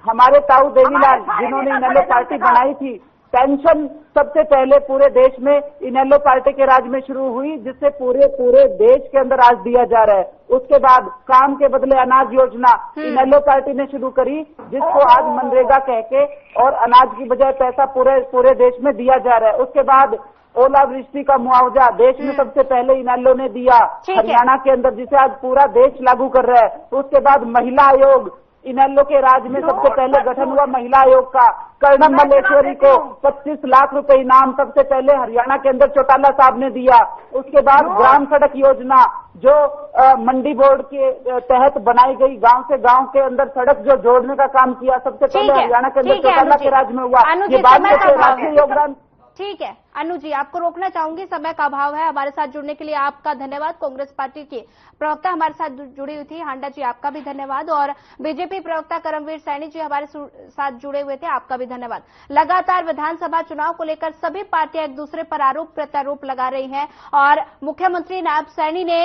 हमारे ताऊ देवीलाल जिन्होंने इनेलो पार्टी बनाई थी, पेंशन सबसे पहले पूरे देश में इनेलो पार्टी के राज में शुरू हुई, जिससे पूरे देश के अंदर आज दिया जा रहा है। उसके बाद काम के बदले अनाज योजना इनेलो पार्टी ने शुरू करी, जिसको आज मनरेगा कह के और अनाज की बजाय पैसा पूरे देश में दिया जा रहा है। उसके बाद ओलावृष्टि का मुआवजा देश में सबसे पहले इनेलो ने दिया हरियाणा के अंदर, जिसे आज पूरा देश लागू कर रहा है। उसके बाद महिला आयोग इनेलो के राज में सबसे पहले गठन हुआ महिला आयोग का, कर्णम मल्लेश्वरी को 25 लाख रुपए इनाम सबसे पहले हरियाणा के अंदर चौटाला साहब ने दिया। उसके बाद ग्राम सड़क योजना जो मंडी बोर्ड के तहत बनाई गई, गांव से गांव के अंदर सड़क जो जोड़ने का काम किया, सबसे पहले हरियाणा के अंदर चौटाला के राज में हुआ। ये बाद में राष्ट्रीय योगदान। ठीक है अनु जी, आपको रोकना चाहूंगी, समय का अभाव है। हमारे साथ जुड़ने के लिए आपका धन्यवाद। कांग्रेस पार्टी की प्रवक्ता हमारे साथ जुड़ी हुई थी, हांडा जी आपका भी धन्यवाद। और बीजेपी प्रवक्ता करमवीर सैनी जी हमारे साथ जुड़े हुए थे, आपका भी धन्यवाद। लगातार विधानसभा चुनाव को लेकर सभी पार्टियां एक दूसरे पर आरोप प्रत्यारोप लगा रही हैं और मुख्यमंत्री नायब सैनी ने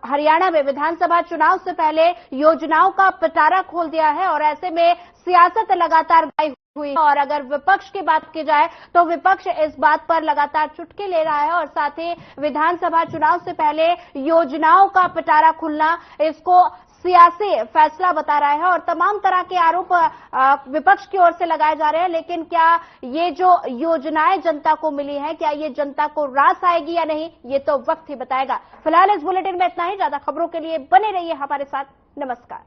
हरियाणा में विधानसभा चुनाव से पहले योजनाओं का पिटारा खोल दिया है और ऐसे में सियासत लगातार गाई हुई। और अगर विपक्ष की बात की जाए तो विपक्ष इस बात पर लगातार चुटकी ले रहा है और साथ ही विधानसभा चुनाव से पहले योजनाओं का पिटारा खुलना इसको सियासी फैसला बता रहा है और तमाम तरह के आरोप विपक्ष की ओर से लगाए जा रहे हैं। लेकिन क्या ये जो योजनाएं जनता को मिली है, क्या ये जनता को रास आएगी या नहीं, ये तो वक्त ही बताएगा। फिलहाल इस बुलेटिन में इतना ही। ज्यादा खबरों के लिए बने रहिए हमारे साथ। नमस्कार।